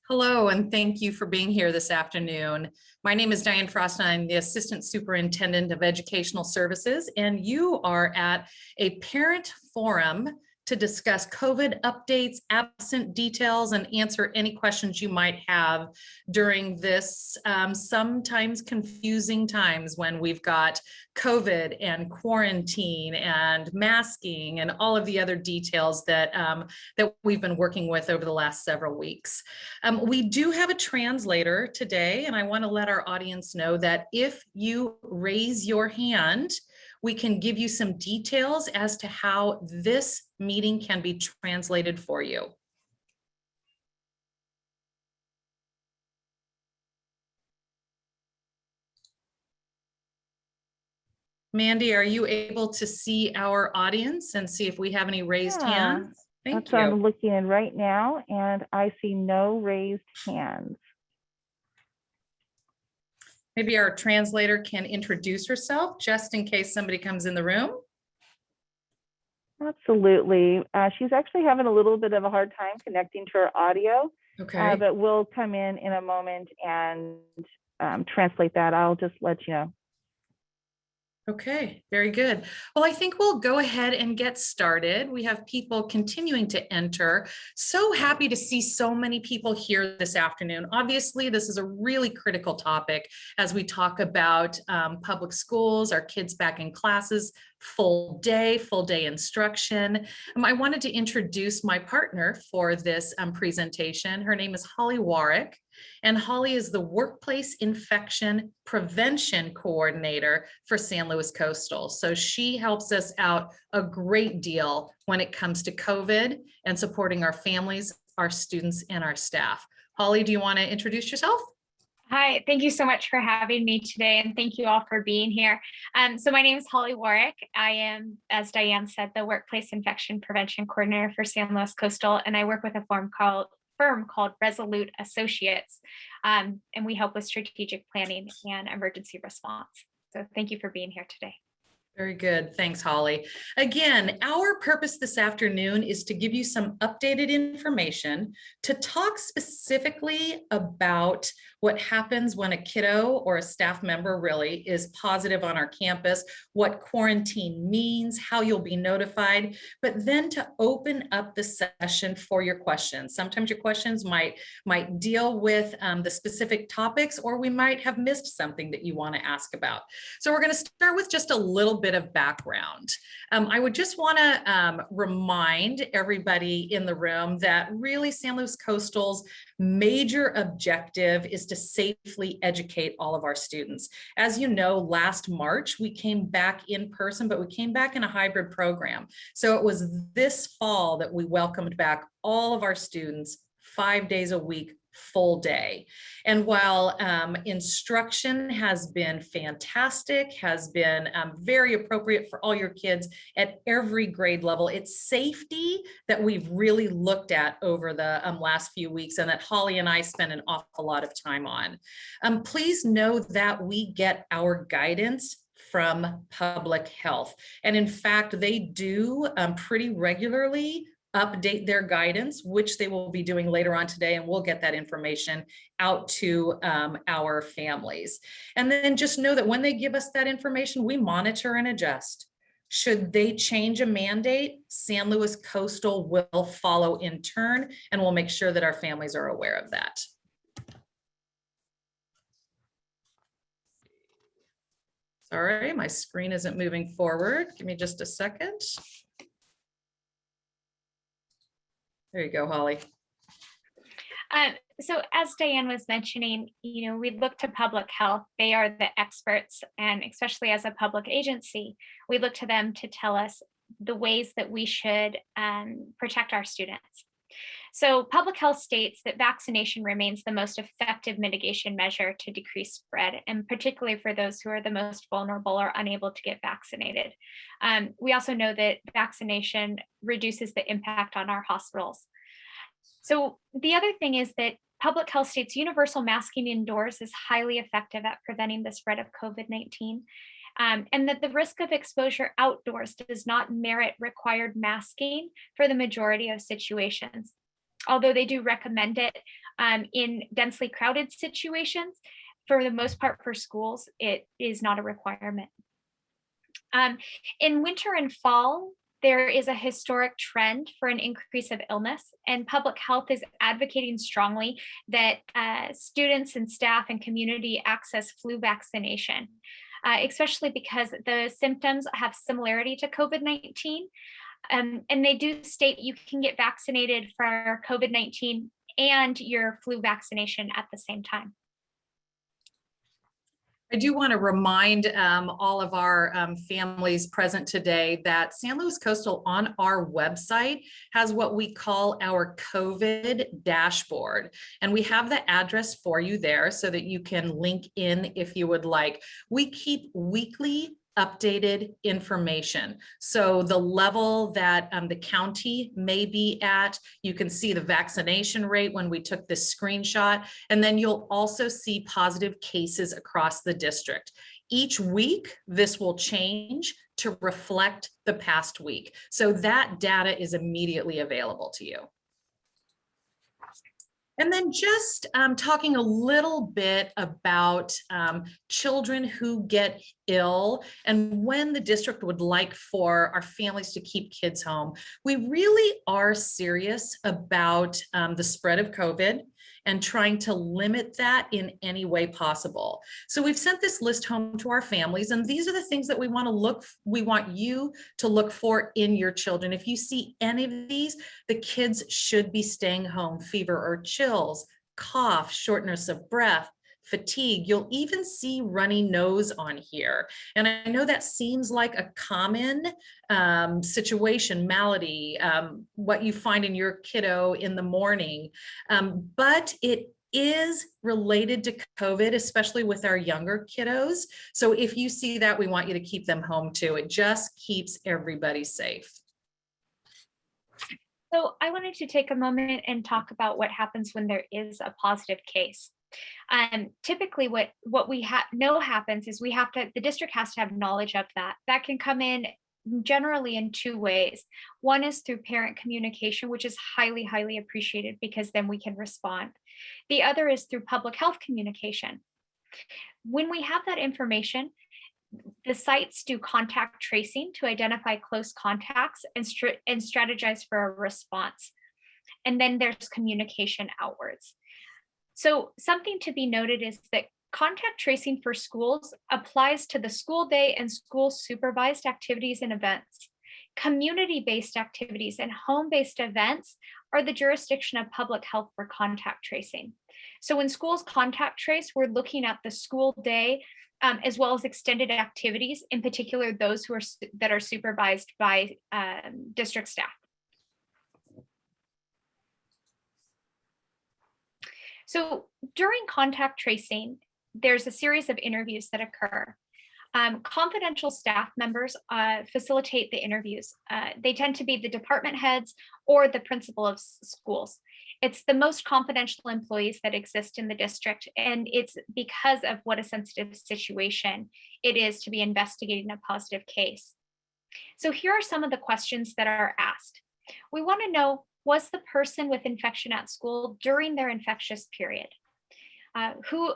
Hello, and thank you for being here this afternoon. My name is Diane Frost, and I'm the Assistant Superintendent of Educational Services, and you are at a parent forum to discuss COVID updates, absent details, and answer any questions you might have during this sometimes confusing times when we've got COVID and quarantine and masking and all of the other details that we've been working with over the last several weeks. We do have a translator today, and I want to let our audience know that if you raise your hand, we can give you some details as to how this meeting can be translated for you. Mandy, are you able to see our audience and see if we have any raised hands? Thank That's what you. I'm looking in right now, and I see no raised hands. Maybe our translator can introduce herself just in case somebody comes in the room. Absolutely. She's actually having a little bit of a hard time connecting to her audio, Okay. but we'll come in a moment and translate that. I'll just let you know. Okay, very good. Well, I think we'll go ahead and get started. We have people continuing to enter. So happy to see so many people here this afternoon. Obviously, this is a really critical topic as we talk about public schools, our kids back in classes, full day instruction. I wanted to introduce my partner for this presentation. Her name is Holly Warwick. And Holly is the Workplace Infection Prevention Coordinator for San Luis Coastal. So she helps us out a great deal when it comes to COVID and supporting our families, our students, and our staff. Holly, do you want to introduce yourself? Hi, thank you so much for having me today, and thank you all for being here. So my name is Holly Warwick. I am, as Diane said, the Workplace Infection Prevention Coordinator for San Luis Coastal, and I work with a firm called Resolute Associates, and we help with strategic planning and emergency response. So thank you for being here today. Very good. Thanks, Holly. Again, our purpose this afternoon is to give you some updated information to talk specifically about what happens when a kiddo or a staff member really is positive on our campus, what quarantine means, how you'll be notified, but then to open up the session for your questions. Sometimes your questions might deal with the specific topics, or we might have missed something that you want to ask about. So we're going to start with just a little bit of background. I would just want to remind everybody in the room that really San Luis Coastal's major objective is to safely educate all of our students. As you know, last March, we came back in person, but we came back in a hybrid program. So it was this fall that we welcomed back all of our students 5 days a week, full day. And while instruction has been fantastic, has been very appropriate for all your kids at every grade level, it's safety that we've really looked at over the last few weeks, and that Holly and I spend an awful lot of time on. Please know that we get our guidance from public health. And in fact, they do pretty regularly update their guidance, which they will be doing later on today, and we'll get that information out to our families. And then just know that when they give us that information, we monitor and adjust. Should they change a mandate, San Luis Coastal will follow in turn, and we'll make sure that our families are aware of that. Sorry, my screen isn't moving forward. Give me just a second. There you go, Holly. So as Diane was mentioning, we look to public health. They are the experts, and especially as a public agency, we look to them to tell us the ways that we should protect our students. So public health states that vaccination remains the most effective mitigation measure to decrease spread, and particularly for those who are the most vulnerable or unable to get vaccinated. We also know that vaccination reduces the impact on our hospitals. So the other thing is that public health states universal masking indoors is highly effective at preventing the spread of COVID-19. And that the risk of exposure outdoors does not merit required masking for the majority of situations. Although they do recommend it In densely crowded situations, for the most part for schools, it is not a requirement. In winter and fall, there is a historic trend for an increase of illness, and public health is advocating strongly that students and staff and community access flu vaccination, especially because the symptoms have similarity to COVID-19. And they do state you can get vaccinated for COVID-19 and your flu vaccination at the same time. I do want to remind all of our families present today that San Luis Coastal on our website has what we call our COVID dashboard. And we have the address for you there so that you can link in if you would like. We keep weekly updated information. So the level that the county may be at, you can see the vaccination rate when we took this screenshot, and then you'll also see positive cases across the district. Each week, this will change to reflect the past week. So that data is immediately available to you. And then just talking a little bit about children who get ill and when the district would like for our families to keep kids home. We really are serious about the spread of COVID and trying to limit that in any way possible. So we've sent this list home to our families, and these are the things that we want you to look for in your children. If you see any of these, the kids should be staying home. Fever or chills, cough, shortness of breath, fatigue. You'll even see runny nose on here. And I know that seems like a common situation, malady, what you find in your kiddo in the morning, but it is related to COVID, especially with our younger kiddos. So if you see that, we want you to keep them home too. It just keeps everybody safe. So I wanted to take a moment and talk about what happens when there is a positive case. Typically what we know happens is the district has to have knowledge of that. That can come in generally in two ways. One is through parent communication, which is highly, highly appreciated because then we can respond. The other is through public health communication. When we have that information, the sites do contact tracing to identify close contacts and strategize for a response. And then there's communication outwards. So something to be noted is that contact tracing for schools applies to the school day and school supervised activities and events. Community-based activities and home-based events are the jurisdiction of public health for contact tracing. So when schools contact trace, we're looking at the school day as well as extended activities, in particular those that are supervised by district staff. So during contact tracing, there's a series of interviews that occur. Confidential staff members facilitate the interviews. They tend to be the department heads or the principal of schools. It's the most confidential employees that exist in the district, and it's because of what a sensitive situation it is to be investigating a positive case. So here are some of the questions that are asked. We want to know, was the person with infection at school during their infectious period? Who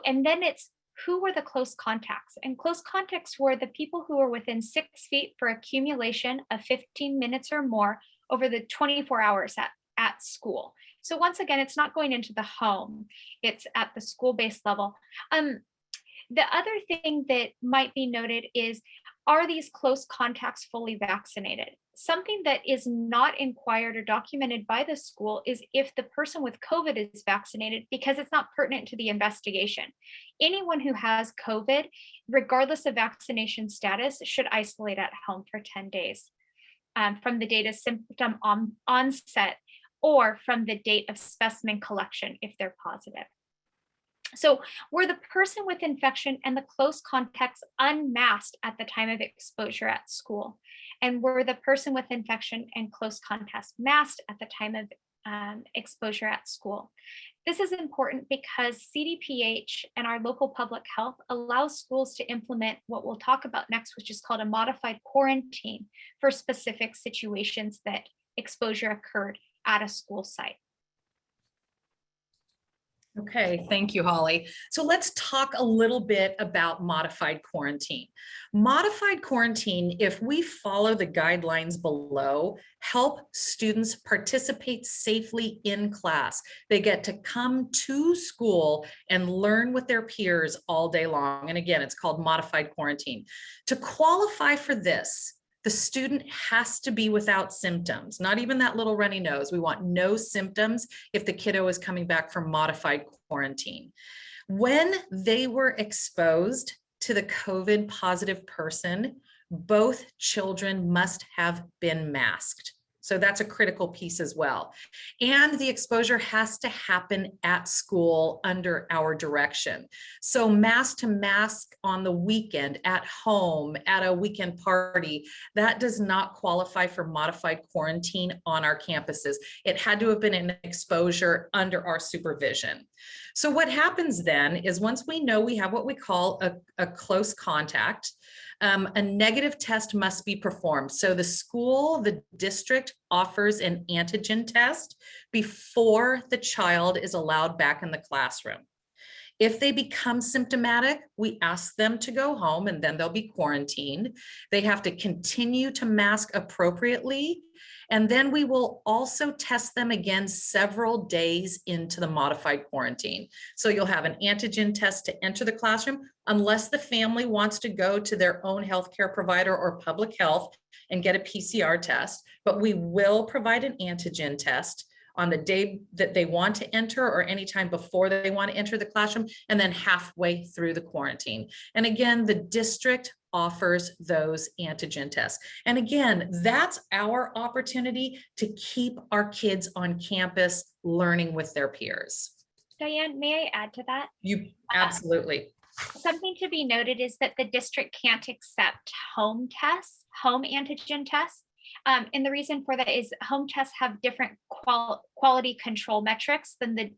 were the close contacts? And close contacts were the people who were within 6 feet for accumulation of 15 minutes or more over the 24 hours at school. So once again, it's not going into the home, it's at the school-based level. The other thing that might be noted is, are these close contacts fully vaccinated? Something that is not inquired or documented by the school is if the person with COVID is vaccinated, because it's not pertinent to the investigation. Anyone who has COVID, regardless of vaccination status, should isolate at home for 10 days from the date of symptom onset or from the date of specimen collection if they're positive. So were the person with infection and the close contacts unmasked at the time of exposure at school? And were the person with infection and close contacts masked at the time of exposure at school? This is important because CDPH and our local public health allows schools to implement what we'll talk about next, which is called a modified quarantine for specific situations that exposure occurred at a school site. Okay, thank you, Holly. So let's talk a little bit about modified quarantine. Modified quarantine, if we follow the guidelines below, help students participate safely in class. They get to come to school and learn with their peers all day long. And again, it's called modified quarantine. To qualify for this, the student has to be without symptoms, not even that little runny nose. We want no symptoms if the kiddo is coming back from modified quarantine. When they were exposed to the COVID positive person, both children must have been masked. So that's a critical piece as well. And the exposure has to happen at school under our direction. So mask to mask on the weekend, at home, at a weekend party, that does not qualify for modified quarantine on our campuses. It had to have been an exposure under our supervision. So what happens then is once we know we have what we call a close contact, a negative test must be performed. So the school, the district offers an antigen test before the child is allowed back in the classroom. If they become symptomatic, we ask them to go home and then they'll be quarantined. They have to continue to mask appropriately. And then we will also test them again several days into the modified quarantine. So you'll have an antigen test to enter the classroom, unless the family wants to go to their own healthcare provider or public health and get a PCR test. But we will provide an antigen test on the day that they want to enter or anytime before they want to enter the classroom, and then halfway through the quarantine. And again, the district offers those antigen tests. And again, that's our opportunity to keep our kids on campus learning with their peers. Diane, may I add to that? You absolutely. Something to be noted is that the district can't accept home tests, home antigen tests. And the reason for that is home tests have different quality control metrics than the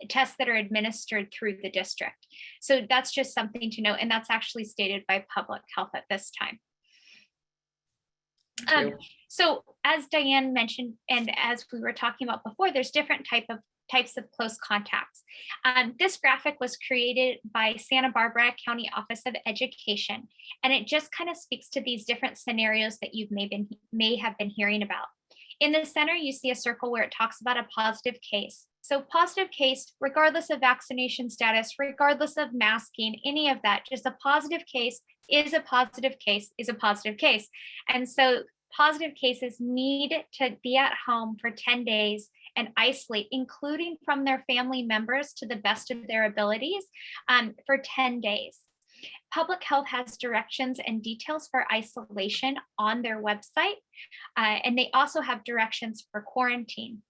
tests that are administered through the district. So that's just something to note. And that's actually stated by public health at this time. So as Diane mentioned, and as we were talking about before, there's different types of close contacts. This graphic was created by Santa Barbara County Office of Education, and it just kind of speaks to these different scenarios that you may have been hearing about. In the center, you see a circle where it talks about a positive case. So positive case, regardless of vaccination status, regardless of masking, any of that, just a positive case is a positive case is a positive case. And so positive cases need to be at home for 10 days and isolate, including from their family members to the best of their abilities, for 10 days. Public Health has directions and details for isolation on their website, and they also have directions for quarantine.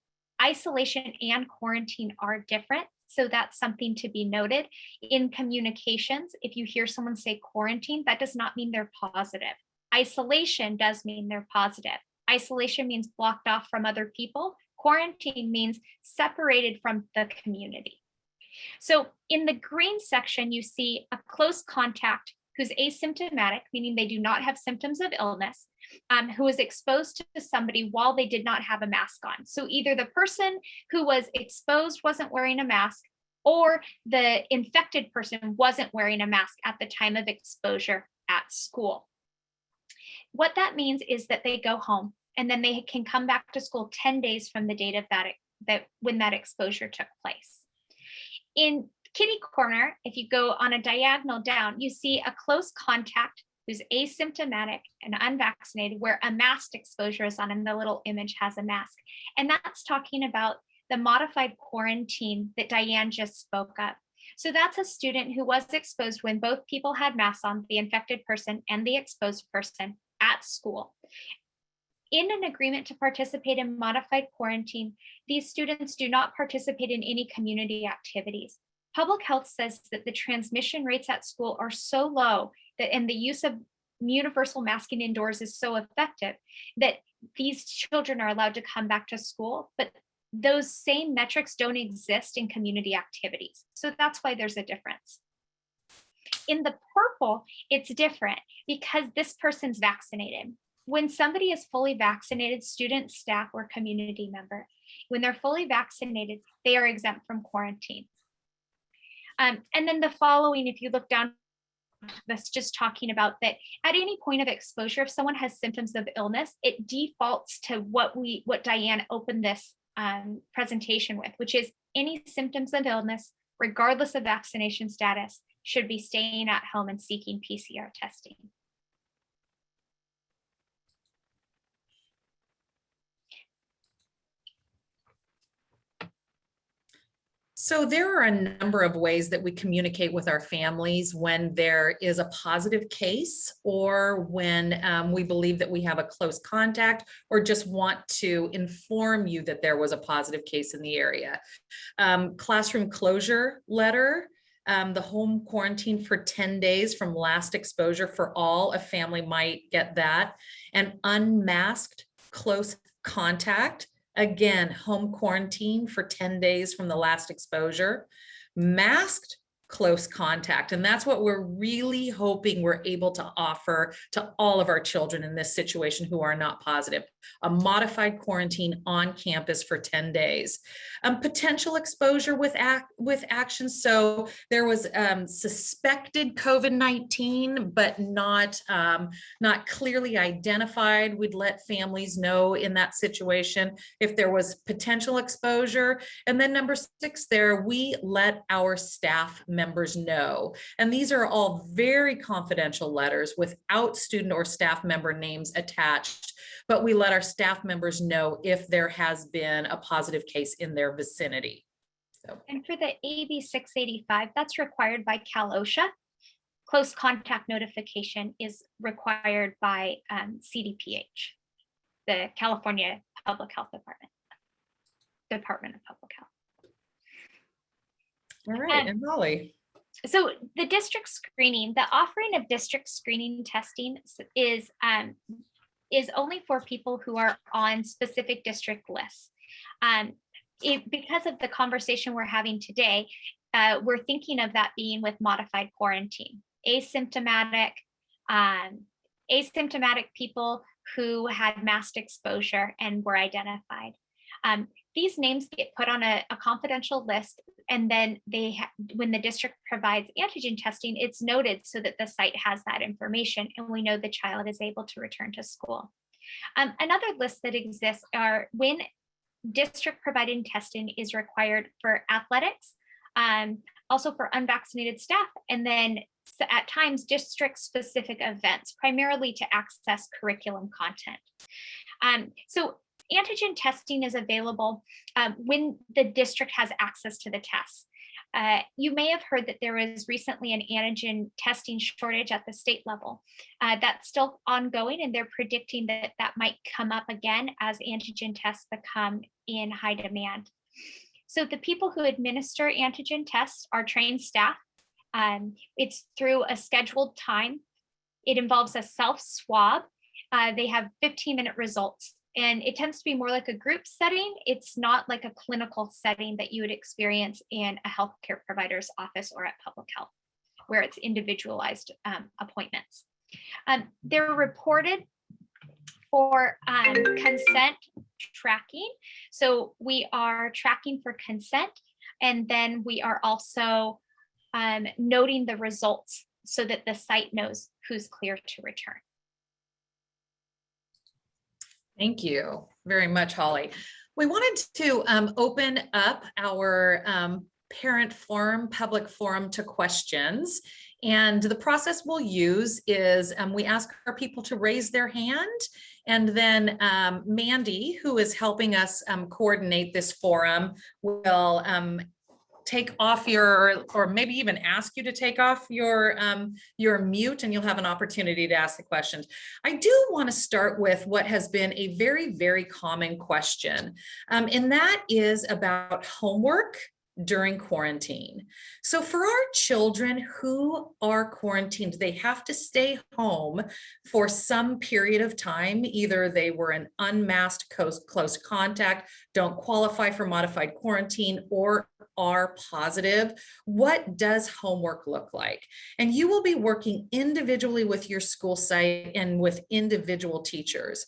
Isolation and quarantine are different, so that's something to be noted. In communications, if you hear someone say quarantine, that does not mean they're positive. Isolation does mean they're positive. Isolation means blocked off from other people. Quarantine means separated from the community. So in the green section, you see a close contact who's asymptomatic, meaning they do not have symptoms of illness, who was exposed to somebody while they did not have a mask on. So either the person who was exposed wasn't wearing a mask, or the infected person wasn't wearing a mask at the time of exposure at school. What that means is that they go home and then they can come back to school 10 days from the date of that when that exposure took place. In kitty corner, if you go on a diagonal down, you see a close contact who's asymptomatic and unvaccinated, where a masked exposure is on, and the little image has a mask. And that's talking about the modified quarantine that Diane just spoke of. So that's a student who was exposed when both people had masks on, the infected person and the exposed person at school. In an agreement to participate in modified quarantine, these students do not participate in any community activities. Public health says that the transmission rates at school are so low that, and the use of universal masking indoors is so effective, that these children are allowed to come back to school, but those same metrics don't exist in community activities. So that's why there's a difference. In the purple, it's different because this person's vaccinated. When somebody is fully vaccinated, student, staff, or community member, when they're fully vaccinated, they are exempt from quarantine. And then the following, if you look down, that's just talking about that at any point of exposure, if someone has symptoms of illness, it defaults to what Diane opened this presentation with, which is any symptoms of illness, regardless of vaccination status, should be staying at home and seeking PCR testing. So there are a number of ways that we communicate with our families when there is a positive case, or when we believe that we have a close contact, or just want to inform you that there was a positive case in the area. Classroom closure letter, the home quarantine for 10 days from last exposure for all, a family might get that. And unmasked close contact, again, home quarantine for 10 days from the last exposure. Masked close contact, and that's what we're really hoping we're able to offer to all of our children in this situation who are not positive. A modified quarantine on campus for 10 days. Potential exposure with action. So there was suspected COVID-19, but not clearly identified. We'd let families know in that situation if there was potential exposure. And then number 6 there, we let our staff members know. And these are all very confidential letters without student or staff member names attached, but we let our staff members know if there has been a positive case in their vicinity. So. And for the AB 685, that's required by Cal OSHA. Close contact notification is required by CDPH, the California Public Health Department of Public Health. All right, and Molly. So the district screening, the offering of district screening testing is only for people who are on specific district lists. Because of the conversation we're having today, we're thinking of that being with modified quarantine, asymptomatic people who had masked exposure and were identified. These names get put on a confidential list, and then when the district provides antigen testing, it's noted so that the site has that information and we know the child is able to return to school. Another list that exists are when district providing testing is required for athletics, also for unvaccinated staff, and then at times district specific events, primarily to access curriculum content. So antigen testing is available when the district has access to the tests. You may have heard that there was recently an antigen testing shortage at the state level. That's still ongoing, and they're predicting that that might come up again as antigen tests become in high demand. So the people who administer antigen tests are trained staff. It's through a scheduled time. It involves a self-swab. They have 15-minute results. And it tends to be more like a group setting. It's not like a clinical setting that you would experience in a healthcare provider's office or at public health, where it's individualized appointments. They're reported for consent tracking. So we are tracking for consent, and then we are also noting the results so that the site knows who's clear to return. Thank you very much, Holly. We wanted to open up our parent forum, public forum to questions. And the process we'll use is we ask our people to raise their hand, and then Mandy, who is helping us coordinate this forum, will take off or maybe even ask you to take off your mute, and you'll have an opportunity to ask the questions. I do want to start with what has been a very, very common question, and that is about homework during quarantine. So for our children who are quarantined, they have to stay home for some period of time. Either they were an unmasked close contact, don't qualify for modified quarantine, or are positive, what does homework look like? And you will be working individually with your school site and with individual teachers.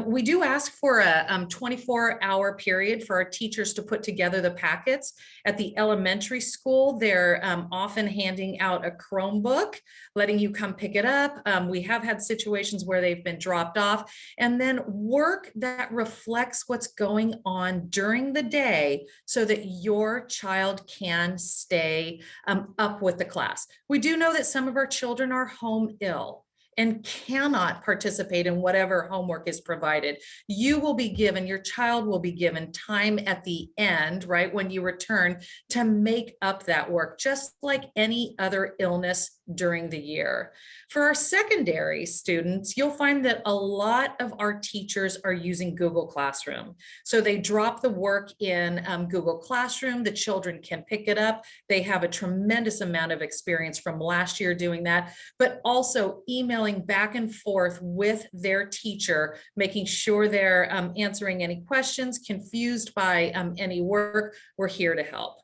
We do ask for a 24-hour period for our teachers to put together the packets. At the elementary school, they're often handing out a Chromebook, letting you come pick it up. We have had situations where they've been dropped off, and then work that reflects what's going on during the day so that your child can stay up with the class. We do know that some of our children are home ill and cannot participate in whatever homework is provided. You will be given, your child will be given time at the end, right, when you return, to make up that work, just like any other illness during the year. For our secondary students, you'll find that a lot of our teachers are using Google Classroom. So they drop the work in Google Classroom, the children can pick it up. They have a tremendous amount of experience from last year doing that, but also emailing back and forth with their teacher, making sure they're answering any questions, confused by any work. We're here to help.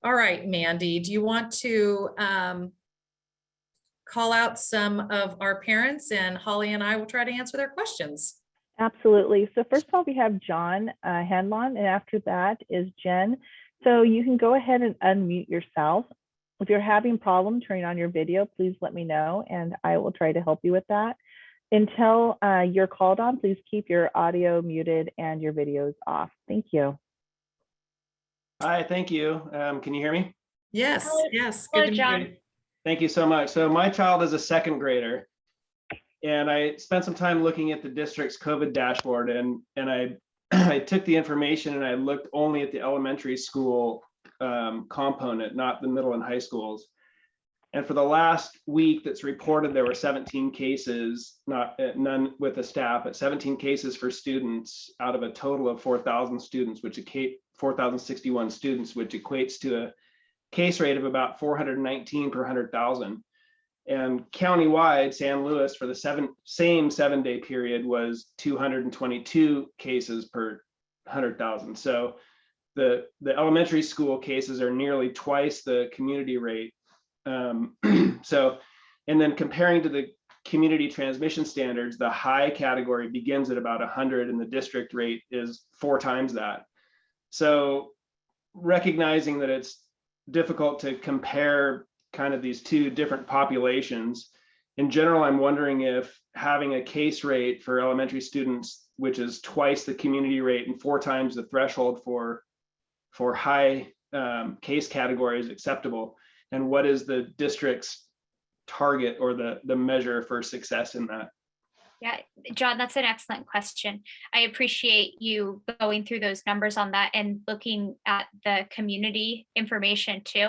All right, Mandy, do you want to call out some of our parents, and Holly and I will try to answer their questions? Absolutely. So first of all, we have John Hanlon, and after that is Jen. So you can go ahead and unmute yourself. If you're having problem turning on your video, please let me know and I will try to help you with that. Until you're called on, please keep your audio muted and your videos off. Thank you. Hi, thank you. Can you hear me? Yes, yes. Hello, Good to John. meet you. Thank you so much. So my child is a second grader, and I spent some time looking at the district's COVID dashboard, and I I took the information and I looked only at the elementary school component, not the middle and high schools. And for the last week that's reported, there were 17 cases, none with the staff, but 17 cases for students out of a total of 4,000 students, 4,061 students, which equates to a case rate of about 419 per 100,000. And countywide, San Luis for the same 7-day period was 222 cases per 100,000. So the elementary school cases are nearly twice the community rate. So, and then comparing to the community transmission standards, the high category begins at about 100 and the district rate is 4 times that. So recognizing that it's difficult to compare kind of these two different populations, in general, I'm wondering if having a case rate for elementary students, which is twice the community rate and 4 times the threshold for high case category, is acceptable. And what is the district's target or the measure for success in that? Yeah, John, that's an excellent question. I appreciate you going through those numbers on that and looking at the community information too.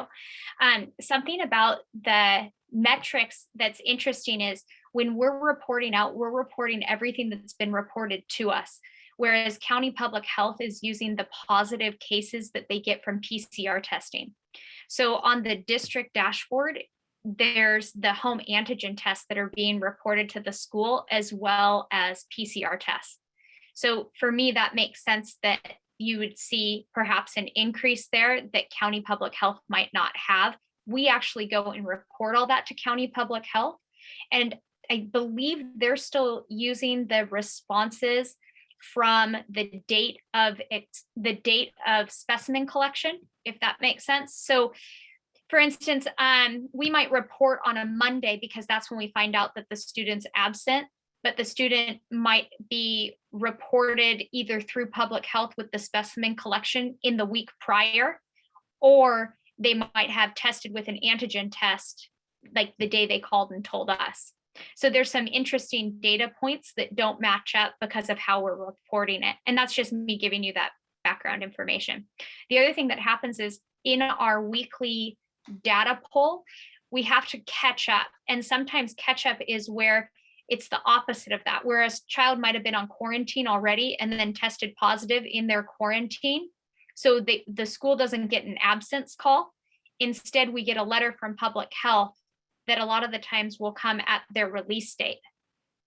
Something about the metrics that's interesting is when we're reporting out, we're reporting everything that's been reported to us. Whereas County Public Health is using the positive cases that they get from PCR testing. So on the district dashboard, there's the home antigen tests that are being reported to the school as well as PCR tests. So for me, that makes sense that you would see perhaps an increase there that County Public Health might not have. We actually go and report all that to County Public Health. And I believe they're still using the responses from the date of specimen collection, if that makes sense. So for instance, we might report on a Monday because that's when we find out that the student's absent, but the student might be reported either through public health with the specimen collection in the week prior, or they might have tested with an antigen test like the day they called and told us. So there's some interesting data points that don't match up because of how we're reporting it. And that's just me giving you that background information. The other thing that happens is in our weekly data poll, we have to catch up. And sometimes catch up is where it's the opposite of that, whereas child might have been on quarantine already and then tested positive in their quarantine. So the school doesn't get an absence call. Instead, we get a letter from public health that a lot of the times will come at their release date.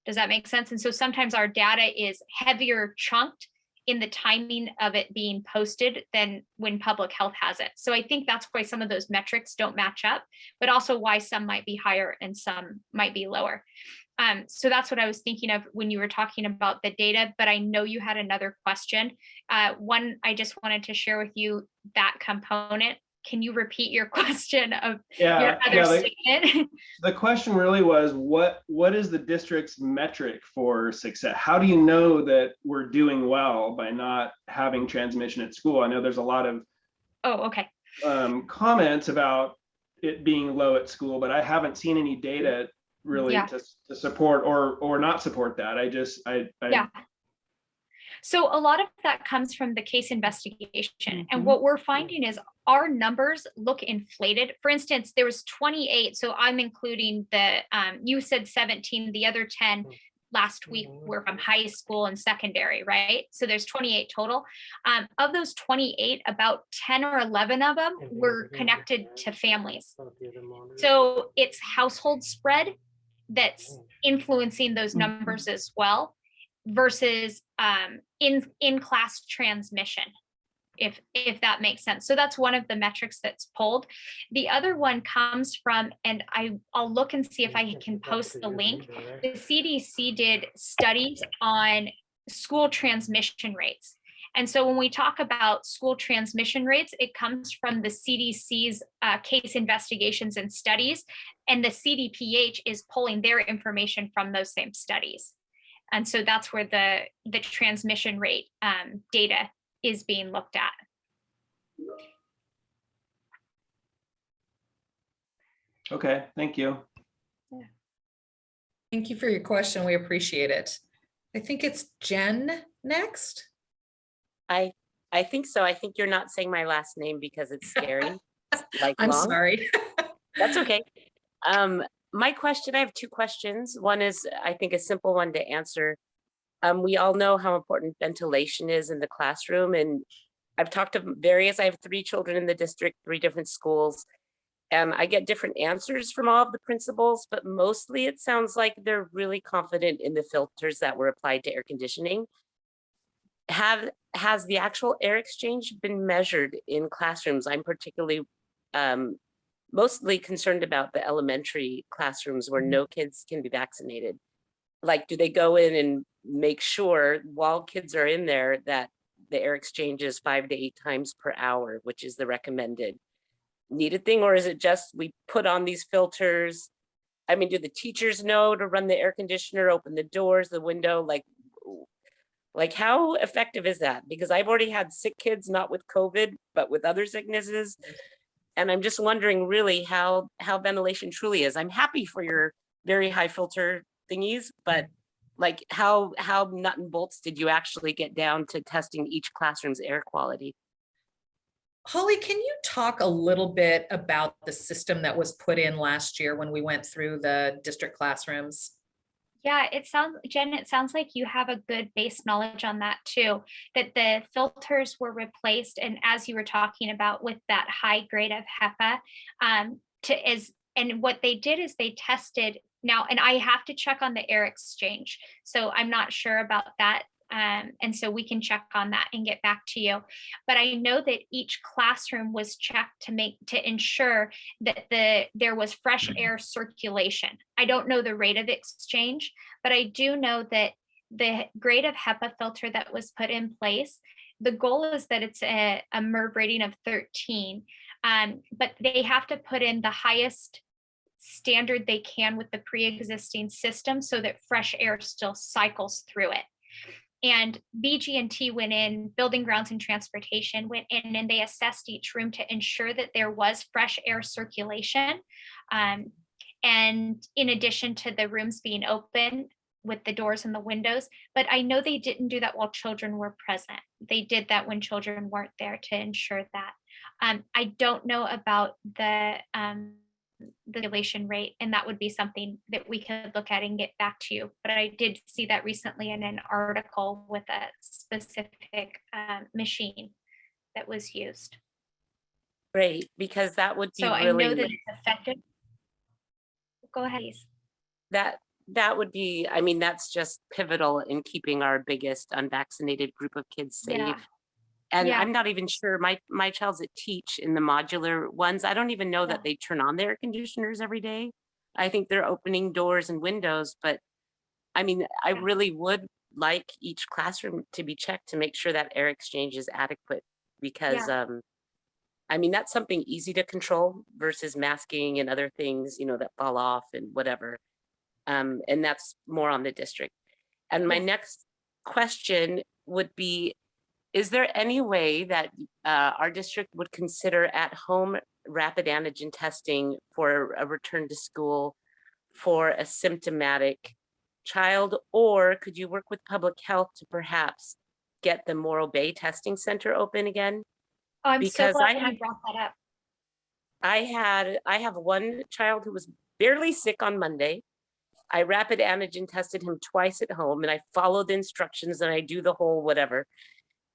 Does that make sense? And so sometimes our data is heavier chunked in the timing of it being posted than when public health has it. So I think that's why some of those metrics don't match up, but also why some might be higher and some might be lower. So that's what I was thinking of when you were talking about the data, but I know you had another question. One, I just wanted to share with you that component. Can you repeat your question of your other statement? The question really was, what is the district's metric for success? How do you know that we're doing well by not having transmission at school? I know there's a lot of comments about it being low at school, but I haven't seen any data really to support or not support that. So a lot of that comes from the case investigation. And what we're finding is our numbers look inflated. For instance, there was 28. So I'm including the, you said 17, the other 10 last week were from high school and secondary, right? So there's 28 total. Of those 28, about 10 or 11 of them were connected to families. So it's household spread that's influencing those numbers as well, versus in-class transmission, if that makes sense. So that's one of the metrics that's pulled. The other one comes from, and I'll look and see if I can post the link. The CDC did studies on school transmission rates. And so when we talk about school transmission rates, it comes from the CDC's case investigations and studies, and the CDPH is pulling their information from those same studies. And so that's where the transmission rate data is being looked at. Okay, thank you. Thank you for your question. We appreciate it. I think it's Jen next. I think so. I think you're not saying my last name because it's scary. Like I'm long. sorry. That's okay. My question, I have two questions. One is, I think, a simple one to answer. We all know how important ventilation is in the classroom, and I've talked to I have 3 children in the district, 3 different schools, and I get different answers from all of the principals, but mostly it sounds like they're really confident in the filters that were applied to air conditioning. Has the actual air exchange been measured in classrooms? I'm particularly mostly concerned about the elementary classrooms where no kids can be vaccinated. Like, do they go in and make sure while kids are in there that the air exchange is 5 to 8 times per hour, which is the recommended needed thing? Or is it just we put on these filters? I mean, do the teachers know to run the air conditioner, open the doors, the window? Like how effective is that? Because I've already had sick kids, not with COVID, but with other sicknesses. And I'm just wondering really how ventilation truly is. I'm happy for your very high filter thingies, but like how nut and bolts did you actually get down to testing each classroom's air quality? Holly, can you talk a little bit about the system that was put in last year when we went through the district classrooms? Yeah, Jen, it sounds like you have a good base knowledge on that too, that the filters were replaced. And as you were talking about with that high grade of HEPA, and what they did is they tested now, and I have to check on the air exchange. So I'm not sure about that. And so we can check on that and get back to you. But I know that each classroom was checked to ensure that there was fresh air circulation. I don't know the rate of exchange, but I do know that the grade of HEPA filter that was put in place, the goal is that it's a MERV rating of 13, but they have to put in the highest standard they can with the pre-existing system so that fresh air still cycles through it. And BG&T went in, Building Grounds and Transportation went in, and they assessed each room to ensure that there was fresh air circulation. And in addition to the rooms being open with the doors and the windows, but I know they didn't do that while children were present. They did that when children weren't there to ensure that. I don't know about the circulation rate, and that would be something that we could look at and get back to you. But I did see that recently in an article with a specific machine that was used. Great, because that would be so really, I know that it's effective. Go ahead, please. that would be, I mean, that's just pivotal in keeping our biggest unvaccinated group of kids safe. Yeah. And Yeah. I'm not even sure, my child's at Teach in the modular ones. I don't even know Yeah. that they turn on the air conditioners every day. I think they're opening doors and windows, but I mean, I Yeah. really would like each classroom to be checked to make sure that air exchange is adequate because I mean, that's something easy to control versus masking and other things, you know, that fall off and whatever. And that's more on the district. And my Yeah. next question would be, is there any way that our district would consider at-home rapid antigen testing for a return to school for a symptomatic child? Or could you work with public health to perhaps get the Morro Bay Testing Center open again? Oh, I'm so Because glad that you brought that up. I have one child who was barely sick on Monday. I rapid antigen tested him twice at home and I followed the instructions and I do the whole whatever.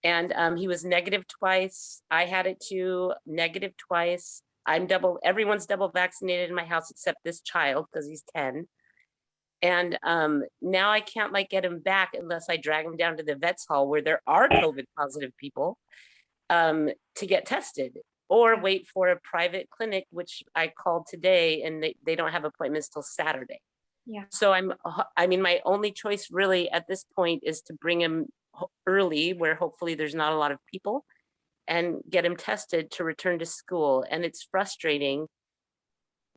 And he was negative twice. I had it too, negative twice. Everyone's double vaccinated in my house except this child because he's 10. And now I can't like get him back unless I drag him down to the vet's hall where there are COVID positive people to get tested, or Yeah. wait for a private clinic, which I called today and they don't have appointments till Saturday. Yeah. So I mean, my only choice really at this point is to bring him early where hopefully there's not a lot of people and get him tested to return to school. And it's frustrating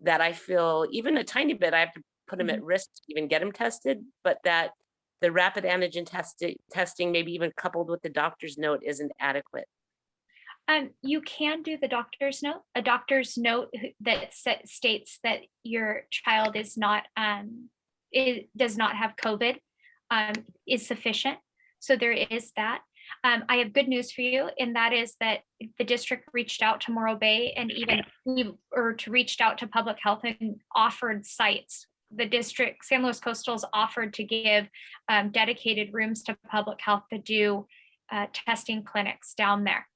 that I feel even a tiny bit, I have to put him at risk to even get him tested, but that the rapid antigen testing, maybe even coupled with the doctor's note, isn't adequate. You can do the doctor's note. A doctor's note that states that your child is not does not have COVID is sufficient. So there is that. I have good news for you, and that is that the district reached out to Morro Bay and reached out to public health and offered sites. The district, San Luis Coastal's offered to give dedicated rooms to public health to do testing clinics down there.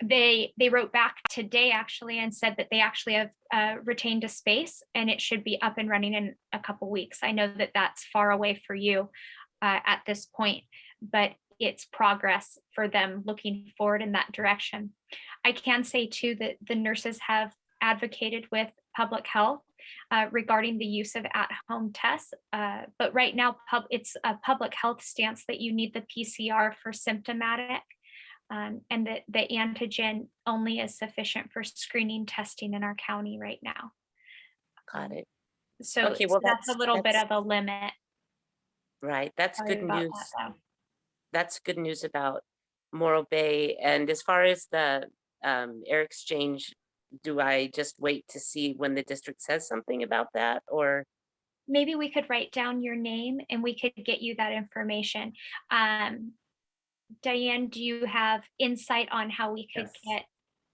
They wrote back today actually and said that they actually have retained a space and it should be up and running in a couple weeks. I know that that's far away for you at this point, but it's progress for them looking forward in that direction. I can say too that the nurses have advocated with public health regarding the use of at-home tests, but right now it's a public health stance that you need the PCR for symptomatic. And that the antigen only is sufficient for screening testing in our county right now. Got it. So, Okay, well, that's a little bit of a limit. right. That's Sorry good about news. that, though. That's good news about Morro Bay. And as far as the air exchange, do I just wait to see when the district says something about that, or? Maybe we could write down your name and we could get you that information. Diane, do you have insight on how we could get?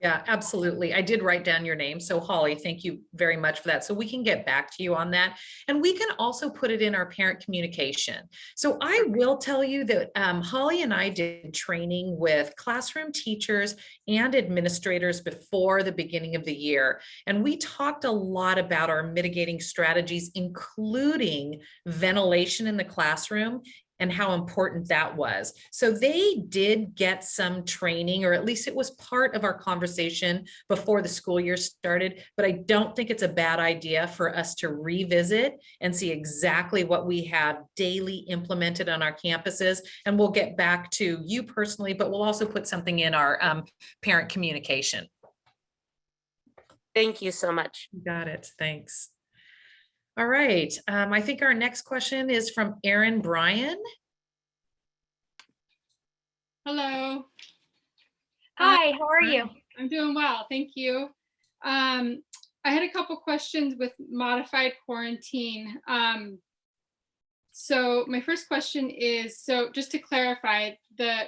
Yeah, absolutely. I did write down your name. So Holly, thank you very much for that. So we can get back to you on that. And we can also put it in our parent communication. So I will tell you that Holly and I did training with classroom teachers and administrators before the beginning of the year. And we talked a lot about our mitigating strategies, including ventilation in the classroom and how important that was. So they did get some training, or at least it was part of our conversation before the school year started, but I don't think it's a bad idea for us to revisit and see exactly what we have daily implemented on our campuses. And we'll get back to you personally, but we'll also put something in our parent communication. Thank you so much. You got it. Thanks. All right. I think our next question is from Erin Bryan. Hello. Hi, how are you? I'm doing well, thank you. I had a couple questions with modified quarantine. So my first question is, so just to clarify, the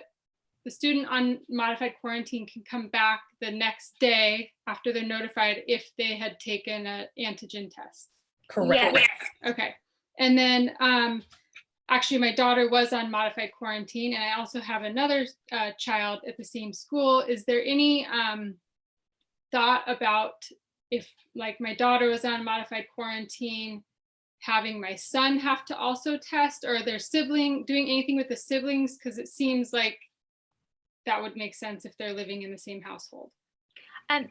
student on modified quarantine can come back the next day after they're notified if they had taken an antigen test. Correct. Yes. Okay. And then actually my daughter was on modified quarantine, and I also have another child at the same school. Is there any thought about if like my daughter was on modified quarantine, having my son have to also test, or their sibling, doing anything with the siblings? Because it seems like that would make sense if they're living in the same household.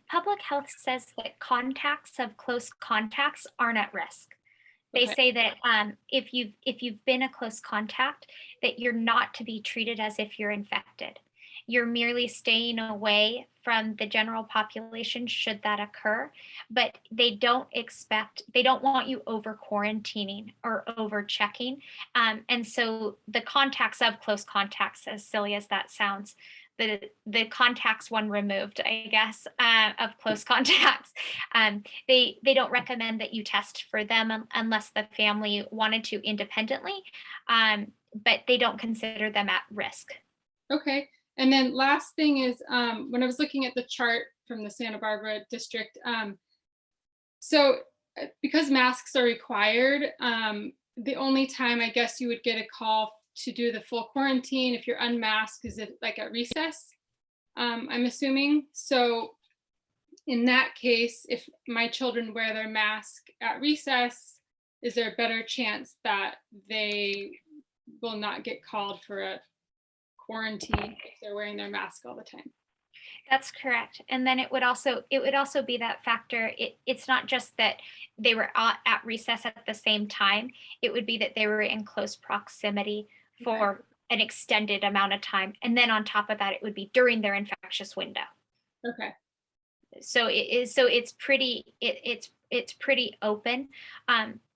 Public health says that contacts of close contacts aren't at risk. They Okay. say that if you've been a close contact, that you're not to be treated as if you're infected. You're merely staying away from the general population should that occur, but they don't want you over quarantining or over checking. And so the contacts of close contacts, as silly as that sounds, the contacts one removed, I guess, of close contacts, they don't recommend that you test for them unless the family wanted to independently, but they don't consider them at risk. Okay. And then last thing is, when I was looking at the chart from the Santa Barbara district, so because masks are required, the only time I guess you would get a call to do the full quarantine if you're unmasked is it like at recess, I'm assuming. So in that case, if my children wear their mask at recess, is there a better chance that they will not get called for a quarantine if they're wearing their mask all the time? That's correct. And then it would also be that factor. It's not just that they were at recess at the same time. It would be that they were in close proximity for an extended amount of time. And then on top of that, it would be during their infectious window. Okay. So it's pretty open.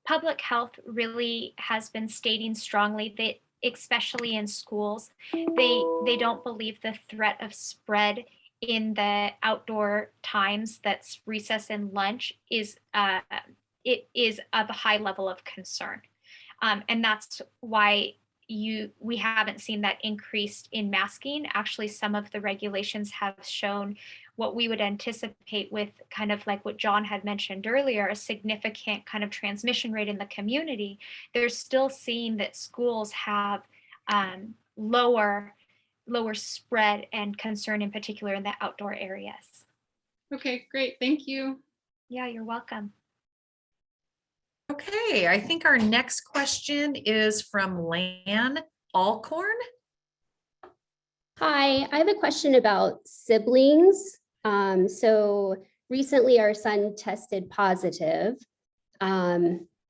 Public health really has been stating strongly that, especially in schools, they don't believe the threat of spread in the outdoor times, that's recess and lunch, is it is of a high level of concern. And that's why we haven't seen that increase in masking. Actually, some of the regulations have shown what we would anticipate with kind of like what John had mentioned earlier, a significant kind of transmission rate in the community. They're still seeing that schools have lower spread and concern, in particular in the outdoor areas. Okay, great. Thank you. Yeah, you're welcome. Okay, I think our next question is from Lan Alcorn. Hi, I have a question about siblings. So recently our son tested positive.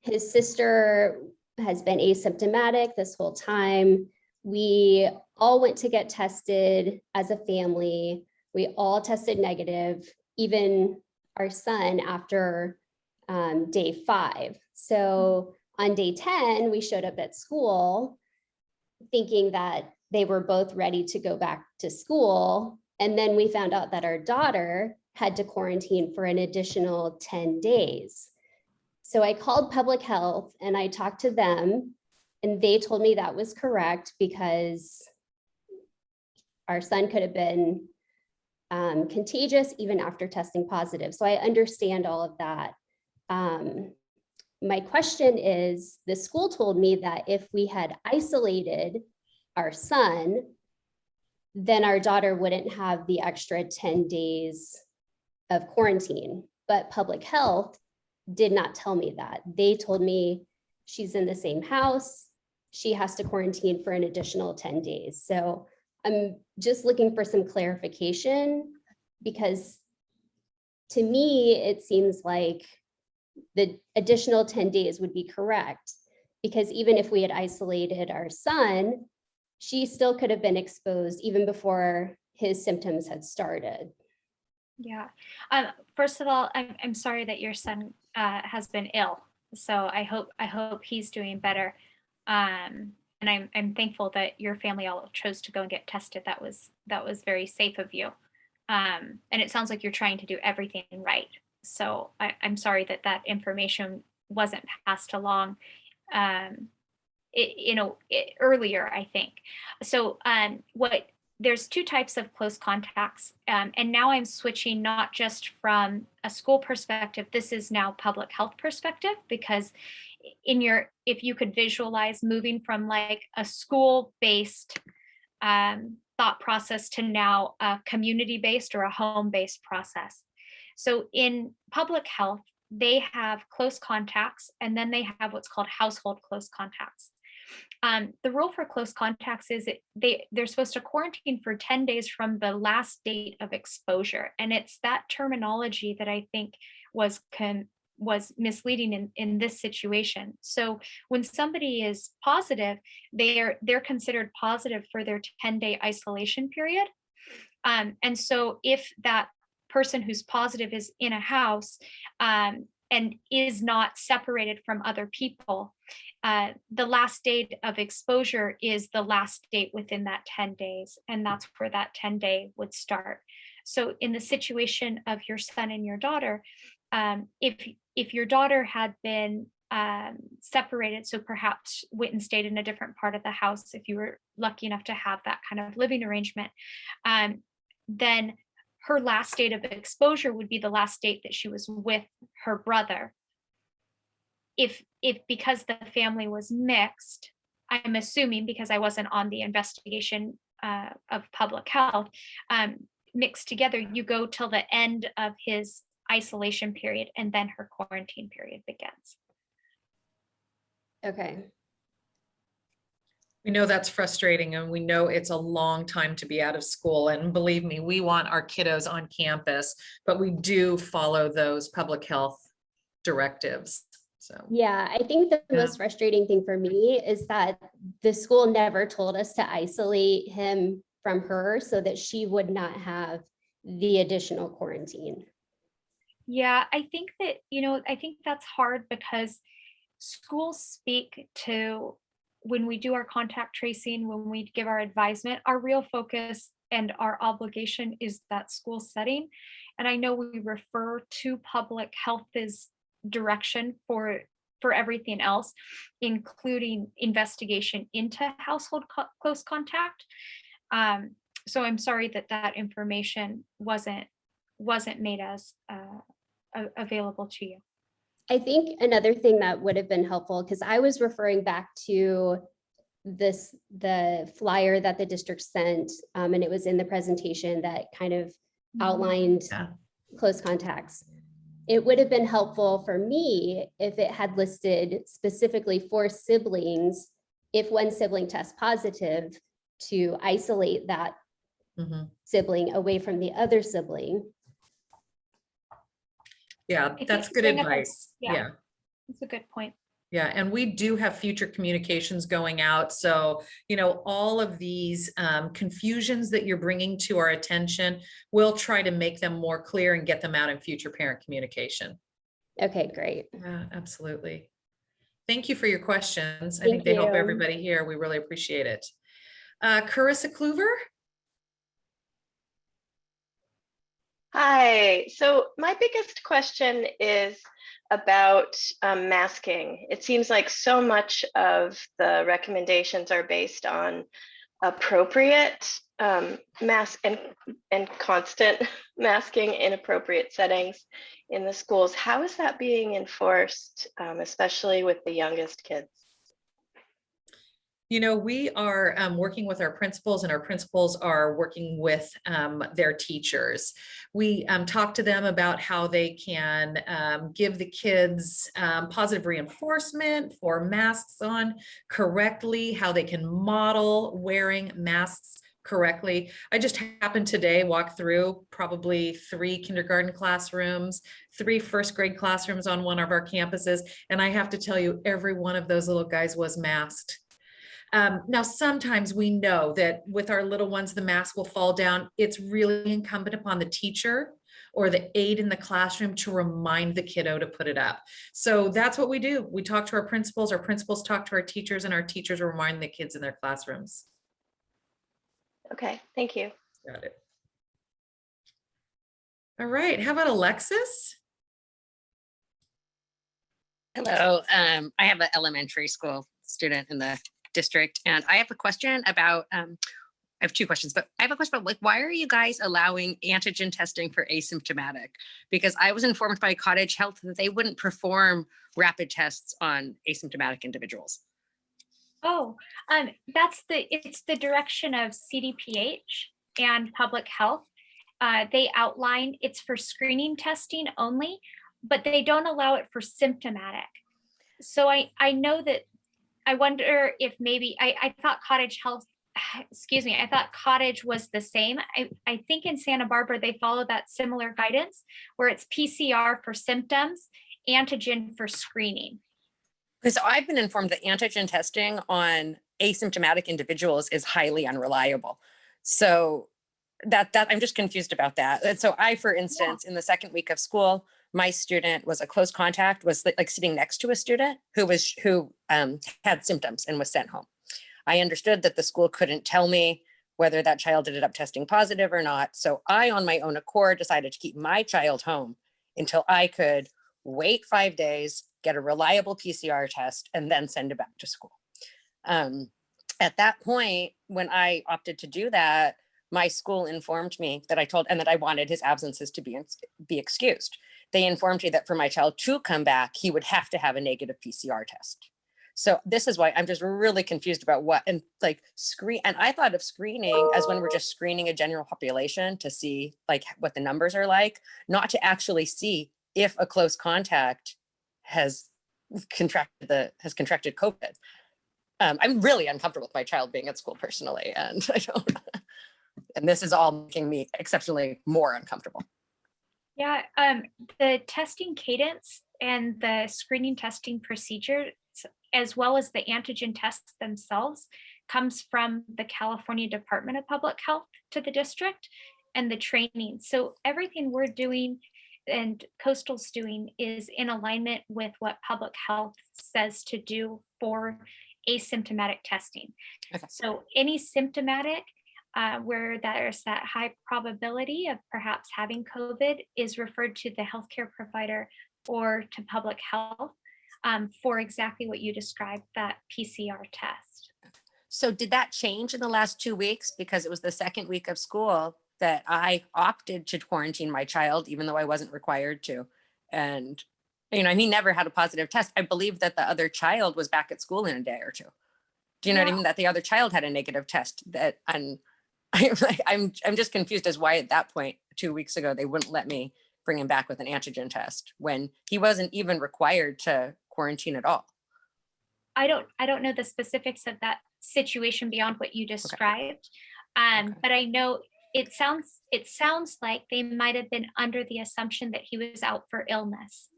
His sister has been asymptomatic this whole time. We all went to get tested as a family. We all tested negative, even our son after day 5. So on day 10, we showed up at school thinking that they were both ready to go back to school. And then we found out that our daughter had to quarantine for an additional 10 days. So I called public health and I talked to them, and they told me that was correct because our son could have been contagious even after testing positive. So I understand all of that. My question is, the school told me that if we had isolated our son, then our daughter wouldn't have the extra 10 days of quarantine. But public health did not tell me that. They told me she's in the same house, she has to quarantine for an additional 10 days. So I'm just looking for some clarification, because to me, it seems like the additional 10 days would be correct, because even if we had isolated our son, she still could have been exposed even before his symptoms had started. Yeah. First of all, I'm sorry that your son has been ill. So I hope he's doing better. And I'm thankful that your family all chose to go and get tested. That was very safe of you. And it sounds like you're trying to do everything right. So I'm sorry that information wasn't passed along earlier, I think. So there's 2 types of close contacts. And now I'm switching not just from a school perspective, this is now public health perspective, because if you could visualize moving from like a school-based thought process to now a community-based or a home-based process. So in public health, they have close contacts, and then they have what's called household close contacts. The rule for close contacts is they're supposed to quarantine for 10 days from the last date of exposure. And it's that terminology that I think was misleading in this situation. So when somebody is positive, they're considered positive for their 10-day isolation period. And so if that person who's positive is in a house and is not separated from other people, the last date of exposure is the last date within that 10 days. And that's where that 10-day would start. So in the situation of your son and your daughter, if your daughter had been separated, so perhaps went and stayed in a different part of the house, if you were lucky enough to have that kind of living arrangement, then her last date of exposure would be the last date that she was with her brother. If because the family was mixed, I'm assuming, because I wasn't on the investigation of public health, mixed together, you go till the end of his isolation period, and then her quarantine period begins. Okay. We know that's frustrating, and we know it's a long time to be out of school. And believe me, we want our kiddos on campus, but we do follow those public health directives. So Yeah, I think the most frustrating thing for me is that the school never told us to isolate him from her so that she would not have the additional quarantine. Yeah, I think that, I think that's hard because schools speak to, when we do our contact tracing, when we give our advisement, our real focus and our obligation is that school setting. And I know we refer to public health as direction for everything else, including investigation into household close contact. So I'm sorry that information wasn't made as available to you. I think another thing that would have been helpful, because I was referring back to the flyer that the district sent, and it was in the presentation that kind of outlined close contacts. It would have been helpful for me if it had listed specifically for siblings, if one sibling tests positive, to isolate that sibling away from the other sibling. Yeah, that's good advice. Yeah, that's a good point. Yeah, and we do have future communications going out. So, all of these confusions that you're bringing to our attention, we'll try to make them more clear and get them out in future parent communication. Okay, great. Yeah, absolutely. Thank you for your questions. I Thank think they help you. everybody here. We really appreciate it. Carissa Kluver. Hi, so my biggest question is about masking. It seems like so much of the recommendations are based on appropriate mask and constant masking in appropriate settings in the schools. How is that being enforced, especially with the youngest kids? We are working with our principals, and our principals are working with their teachers. We talk to them about how they can give the kids positive reinforcement for masks on correctly, how they can model wearing masks correctly. I just happened today walk through probably 3 kindergarten classrooms, 3 first grade classrooms on one of our campuses, and I have to tell you, every one of those little guys was masked. Now, sometimes we know that with our little ones, the mask will fall down. It's really incumbent upon the teacher or the aide in the classroom to remind the kiddo to put it up. So that's what we do. We talk to our principals talk to our teachers, and our teachers remind the kids in their classrooms. Okay, thank you. Got it. All right, how about Alexis? Hello, I have an elementary school student in the district, and I have a question about, I have 2 questions, but I have a question about, why are you guys allowing antigen testing for asymptomatic? Because I was informed by Cottage Health that they wouldn't perform rapid tests on asymptomatic individuals. Oh, it's the direction of CDPH and public health. They outline it's for screening testing only. but they don't allow it for symptomatic. So I know that, I wonder if maybe, I thought Cottage Health, excuse me, I thought Cottage was the same. I think in Santa Barbara, they follow that similar guidance where it's PCR for symptoms, antigen for screening. Because I've been informed that antigen testing on asymptomatic individuals is highly unreliable. So that I'm just confused about that. And so I, for instance, in the second week of school, my student was a close contact, was like sitting next to a student who had symptoms and was sent home. I understood that the school couldn't tell me whether that child ended up testing positive or not. So I, on my own accord, decided to keep my child home until I could wait 5 days, get a reliable PCR test, and then send it back to school. At that point, when I opted to do that, my school informed me that that I wanted his absences to be excused. They informed me that for my child to come back, he would have to have a negative PCR test. So this is why I'm just really confused about what, and like and I thought of screening as when we're just screening a general population to see like what the numbers are like, not to actually see if a close contact has contracted COVID. I'm really uncomfortable with my child being at school personally, and and this is all making me exceptionally more uncomfortable. Yeah, the testing cadence and the screening testing procedures, as well as the antigen tests themselves, comes from the California Department of Public Health to the district and the training. So everything we're doing and Coastal's doing is in alignment with what public health says to do for asymptomatic testing. Okay. So any symptomatic where there's that high probability of perhaps having COVID is referred to the healthcare provider or to public health for exactly what you described, that PCR test. So did that change in the last 2 weeks? Because it was the second week of school that I opted to quarantine my child, even though I wasn't required to. And, he never had a positive test. I believe that the other child was back at school in a day or two. Do you know what I mean? That the other child had a negative test. I'm just confused as why at that point 2 weeks ago, they wouldn't let me bring him back with an antigen test when he wasn't even required to quarantine at all. I don't know the specifics of that situation beyond what you described. Okay. But I know it sounds like they might have been under the assumption that he was out for illness.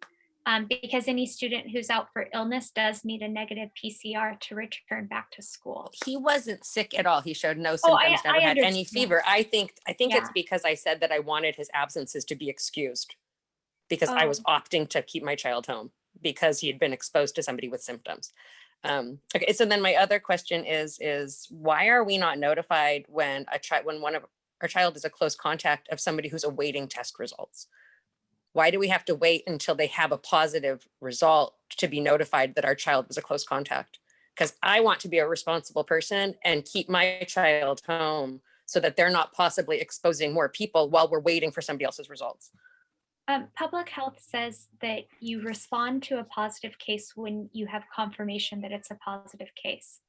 Because any student who's out for illness does need a negative PCR to return back to school. He wasn't sick at all. He showed no symptoms, never had any fever. I think it's because I said that I wanted his absences to be excused because I was opting to keep my child home because he had been exposed to somebody with symptoms. Okay, so then my other question is why are we not notified when one of our child is a close contact of somebody who's awaiting test results? Why do we have to wait until they have a positive result to be notified that our child was a close contact? Because I want to be a responsible person and keep my child home so that they're not possibly exposing more people while we're waiting for somebody else's results. Public health says that you respond to a positive case when you have confirmation that it's a positive case.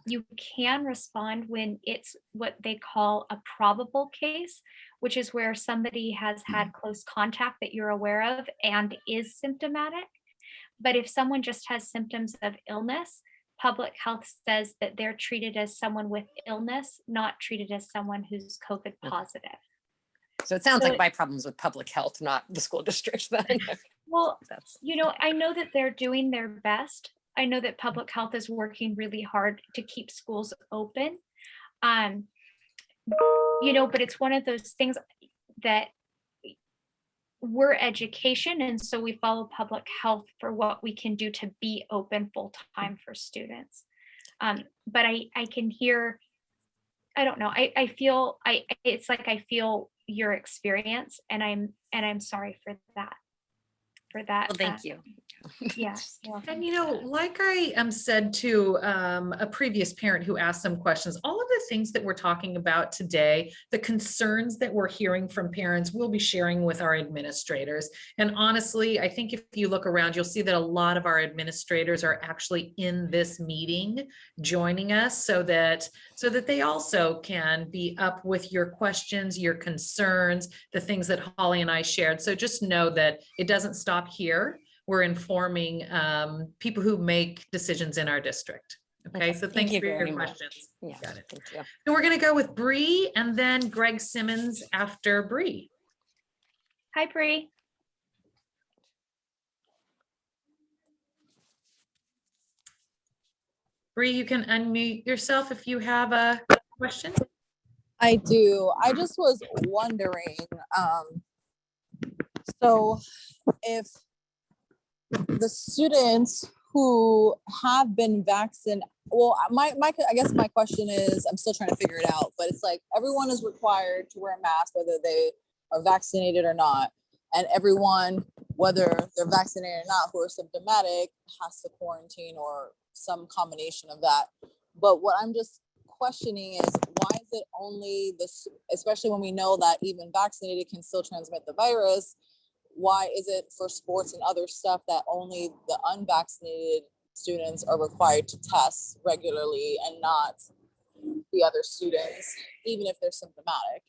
You can respond when it's what they call a probable case, which is where somebody has had close contact that you're aware of and is symptomatic. But if someone just has symptoms of illness, public health says that they're treated as someone with illness, not treated as someone who's COVID positive. So it sounds like my problem's with public health, not the school district then. Well, I know that they're doing their best. I know that public health is working really hard to keep schools open. But it's one of those things that we're education. And so we follow public health for what we can do to be open full time for students. But I can hear, I don't know, I feel your experience and I'm sorry for that. Well, thank you. Yes. And like I said to a previous parent who asked some questions, all of the things that we're talking about today, the concerns that we're hearing from parents, we'll be sharing with our administrators. And honestly, I think if you look around, you'll see that a lot of our administrators are actually in this meeting joining us so that they also can be up with your questions, your concerns, the things that Holly and I shared. So just know that it doesn't stop here. We're informing people who make decisions in our district. Okay, so thanks you for your very much. questions. Yeah, Got it. thank you. So we're going to go with Bree and then Greg Simmons after Bree. Hi, Bree. Bree, you can unmute yourself if you have a question. I do. I just was wondering, so if the students who have been vaccinated, well, I guess my question is, I'm still trying to figure it out, but it's like everyone is required to wear a mask, whether they are vaccinated or not. And everyone, whether they're vaccinated or not, who are symptomatic, has to quarantine or some combination of that. But what I'm just questioning is, why is it only this, especially when we know that even vaccinated can still transmit the virus? Why is it for sports and other stuff that only the unvaccinated students are required to test regularly and not the other students, even if they're symptomatic?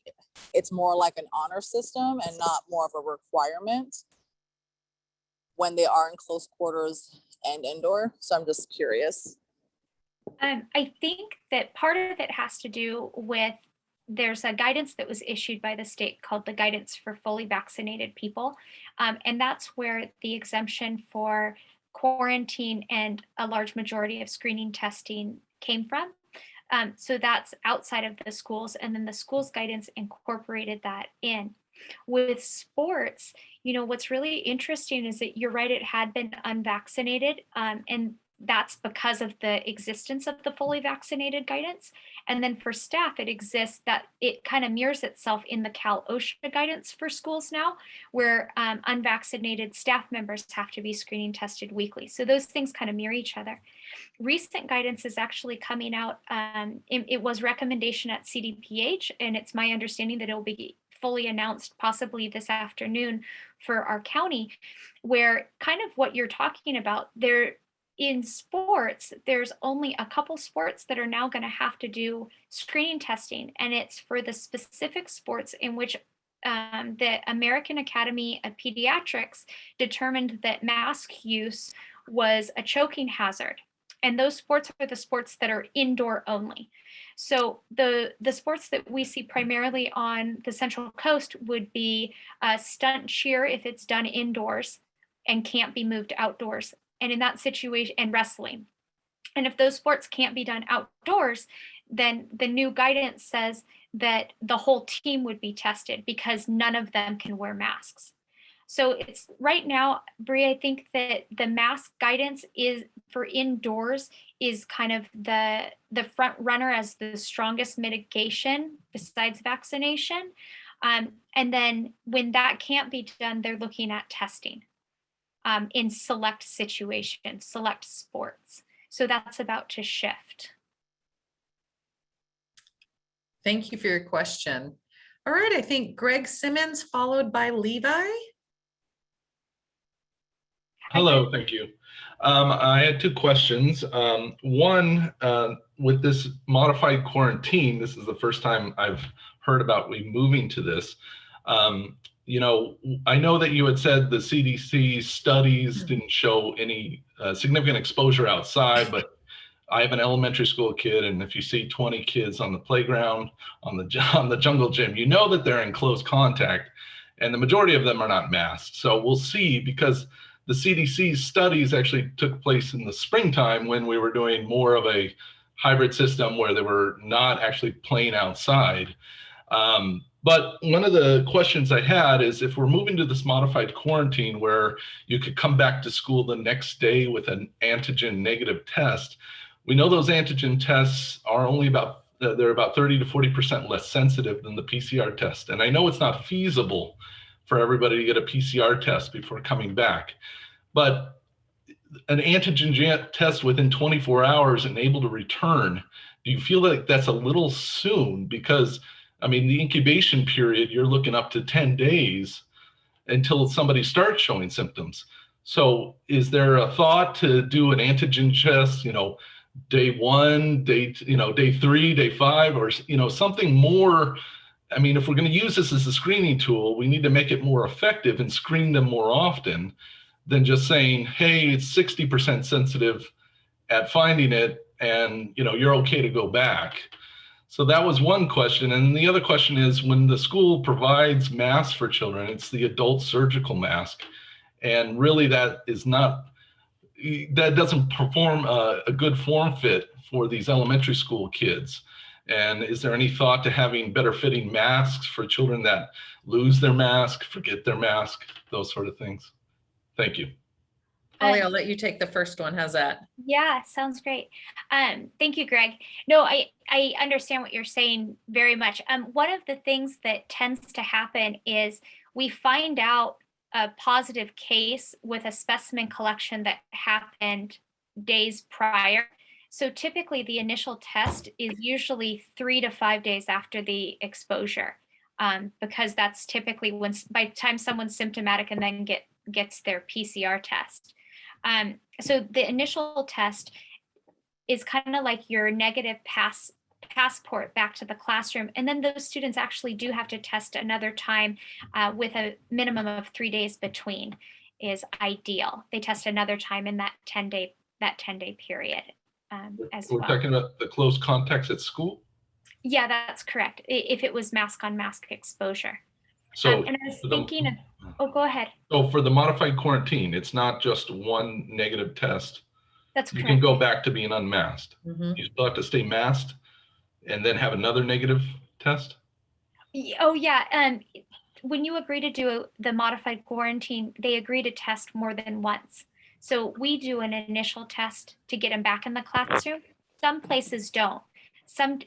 It's more like an honor system and not more of a requirement when they are in close quarters and indoor. So I'm just curious. I think that part of it has to do with, there's a guidance that was issued by the state called the Guidance for Fully Vaccinated People. And that's where the exemption for quarantine and a large majority of screening testing came from. So that's outside of the schools, and then the schools guidance incorporated that in. With sports, what's really interesting is that you're right, it had been unvaccinated, and that's because of the existence of the fully vaccinated guidance. And then for staff, it exists, that it kind of mirrors itself in the Cal OSHA guidance for schools now, where unvaccinated staff members have to be screening tested weekly. So those things kind of mirror each other. Recent guidance is actually coming out. It was recommendation at CDPH, and it's my understanding that it will be fully announced possibly this afternoon for our county, where kind of what you're talking about there. In sports, there's only a couple sports that are now going to have to do screening testing, and it's for the specific sports in which the American Academy of Pediatrics determined that mask use was a choking hazard. And those sports are the sports that are indoor only. So the sports that we see primarily on the Central Coast would be stunt cheer if it's done indoors and can't be moved outdoors. And in that situation, and wrestling. And if those sports can't be done outdoors, then the new guidance says that the whole team would be tested because none of them can wear masks. So it's right now, Bree, I think that the mask guidance is for indoors is kind of the front runner as the strongest mitigation besides vaccination. And then when that can't be done, they're looking at testing. In select situations, select sports. So that's about to shift. Thank you for your question. All right, I think Greg Simmons followed by Levi. Hello, thank you. I had two questions. One, with this modified quarantine, this is the first time I've heard about we moving to this. I know that you had said the CDC studies didn't show any significant exposure outside, but I have an elementary school kid, and if you see 20 kids on the playground, on the jungle gym, you know that they're in close contact, and the majority of them are not masked. So we'll see, because the CDC studies actually took place in the springtime when we were doing more of a hybrid system where they were not actually playing outside. But one of the questions I had is, if we're moving to this modified quarantine where you could come back to school the next day with an antigen negative test, we know those antigen tests are only they're about 30 to 40% less sensitive than the PCR test. And I know it's not feasible for everybody to get a PCR test before coming back, but an antigen test within 24 hours and able to return, Do you feel like that's a little soon? Because, I mean, the incubation period, you're looking up to 10 days until somebody starts showing symptoms. So is there a thought to do an antigen test, day 1, day 3, day 5, or, something more? I mean, if we're going to use this as a screening tool, we need to make it more effective and screen them more often than just saying, hey, it's 60% sensitive at finding it, and you're okay to go back. So that was one question. And the other question is, when the school provides masks for children, it's the adult surgical mask. And really that doesn't perform a good form fit for these elementary school kids. And is there any thought to having better fitting masks for children that lose their mask, forget their mask, those sort of things? Thank you. Holly, I'll let you take the first one. How's that? Yeah, sounds great. Thank you, Greg. No, I understand what you're saying very much. One of the things that tends to happen is we find out a positive case with a specimen collection that happened days prior. So typically the initial test is usually 3 to 5 days after the exposure, because that's typically by the time someone's symptomatic and then gets their PCR test. So the initial test is kind of like your negative passport back to the classroom. And then those students actually do have to test another time with a minimum of 3 days between is ideal. They test another time in that 10-day period as well. We're talking about the close contacts at school? Yeah, that's correct. If it was mask on mask exposure. So and I was thinking of, oh, go ahead. So for the modified quarantine, it's not just one negative test. That's You correct. can go back to being unmasked. Mhm. You still have to stay masked and then have another negative test? Oh, yeah. When you agree to do the modified quarantine, they agree to test more than once. So we do an initial test to get them back in the classroom. Some places don't.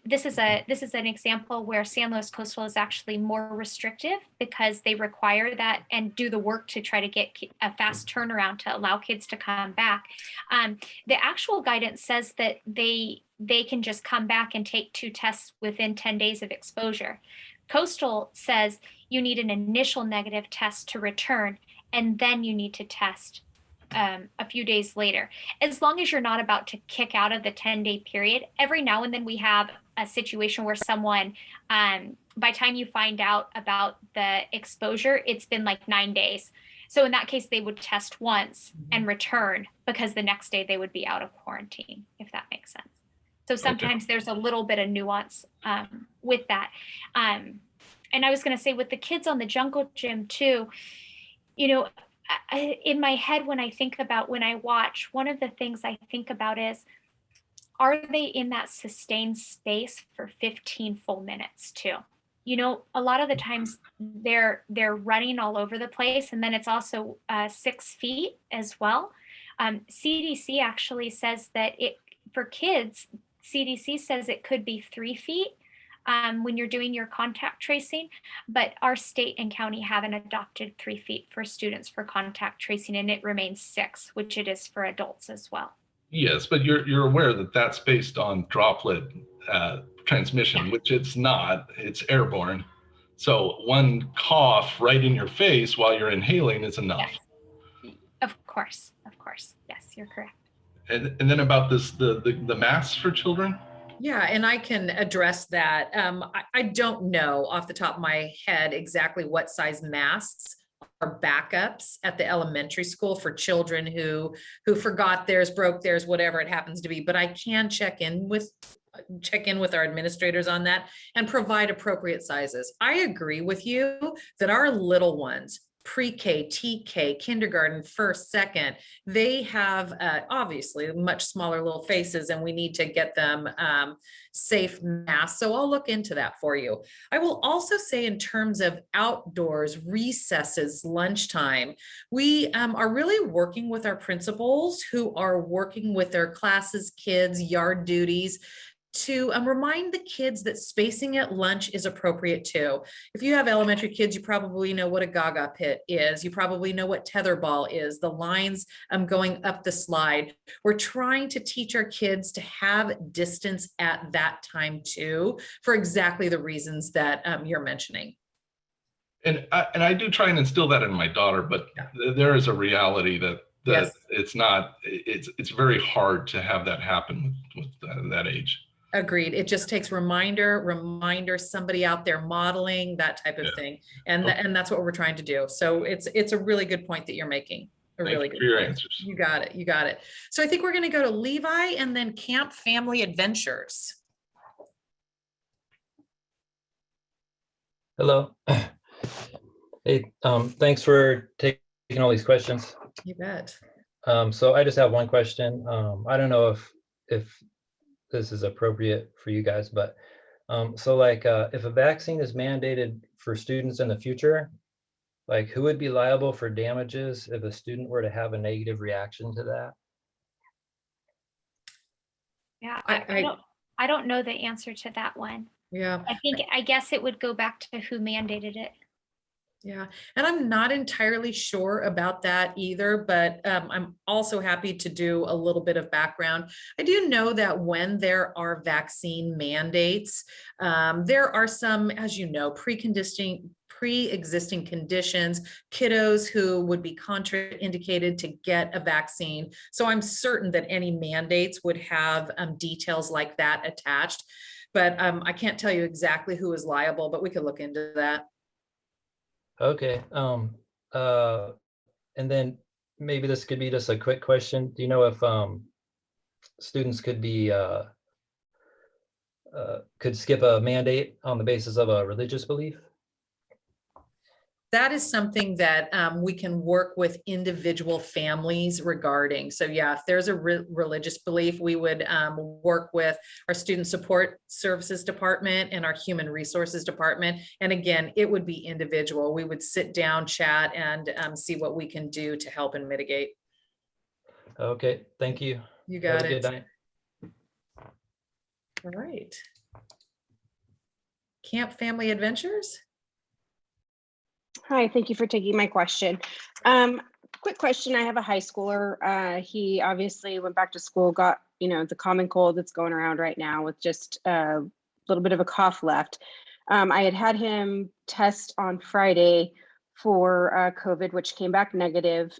This is an example where San Luis Coastal is actually more restrictive because they require that and do the work to try to get a fast turnaround to allow kids to come back. The actual guidance says that they can just come back and take 2 tests within 10 days of exposure. Coastal says you need an initial negative test to return, and then you need to test a few days later, as long as you're not about to kick out of the 10-day period. Every now and then we have a situation where someone, by time you find out about the exposure, it's been like 9 days. So in that case, they would test once and return because the next day they would be out of quarantine, if that makes sense. So sometimes there's a little bit of nuance with that. And I was going to say with the kids on the jungle gym too, in my head, when I watch, one of the things I think about is, are they in that sustained space for 15 full minutes too? A lot of the times they're running all over the place, and then it's also 6 feet as well. CDC actually says that for kids, CDC says it could be 3 feet. When you're doing your contact tracing, but our state and county haven't adopted 3 feet for students for contact tracing, and it remains 6, which it is for adults as well. Yes, but you're aware that that's based on droplet transmission, which it's not. It's airborne. So one cough right in your face while you're inhaling is enough. Yes. Of course. Yes, you're correct. And then about the masks for children? Yeah, and I can address that. I don't know off the top of my head exactly what size masks are backups at the elementary school for children who forgot theirs, broke theirs, whatever it happens to be. But I can check in with our administrators on that and provide appropriate sizes. I agree with you that our little ones, pre-K, TK, kindergarten, first, second, they have obviously much smaller little faces, and we need to get them safe masks. So I'll look into that for you. I will also say, in terms of outdoors, recesses, lunchtime, we are really working with our principals who are working with their classes, kids, yard duties to remind the kids that spacing at lunch is appropriate too. If you have elementary kids, you probably know what a Gaga pit is. You probably know what tetherball is, the lines going up the slide. We're trying to teach our kids to have distance at that time too, for exactly the reasons that you're mentioning. And I do try and instill that in my daughter, but there is a reality that Yes. it's very hard to have that happen with that age. Agreed. It just takes reminder, somebody out there modeling that type of thing. And and that's what we're trying to do. So it's a really good point that you're making. Thank you for your answers. You got it. You got it. So I think we're going to go to Levi and then Camp Family Adventures. Hello. Hey, thanks for taking all these questions. You bet. So I just have one question. I don't know if this is appropriate for you guys, but so like if a vaccine is mandated for students in the future, like who would be liable for damages if a student were to have a negative reaction to that? Yeah, I don't know the answer to that one. Yeah. I guess it would go back to who mandated it. Yeah, and I'm not entirely sure about that either, but I'm also happy to do a little bit of background. I do know that when there are vaccine mandates, there are some, as you know, pre-existing conditions, kiddos who would be contraindicated to get a vaccine. So I'm certain that any mandates would have details like that attached, but I can't tell you exactly who is liable, but we could look into that. Okay. And then maybe this could be just a quick question. Do you know if students could be could skip a mandate on the basis of a religious belief? That is something that we can work with individual families regarding. So yeah, if there's a religious belief, we would work with our student support services department and our human resources department. And again, it would be individual. We would sit down, chat, and see what we can do to help and mitigate. Okay, thank you. You got it. Good night. All right. Camp Family Adventures. Hi, thank you for taking my question. Quick question, I have a high schooler. He obviously went back to school, got, the common cold that's going around right now with just a little bit of a cough left. I had him test on Friday for COVID, which came back negative.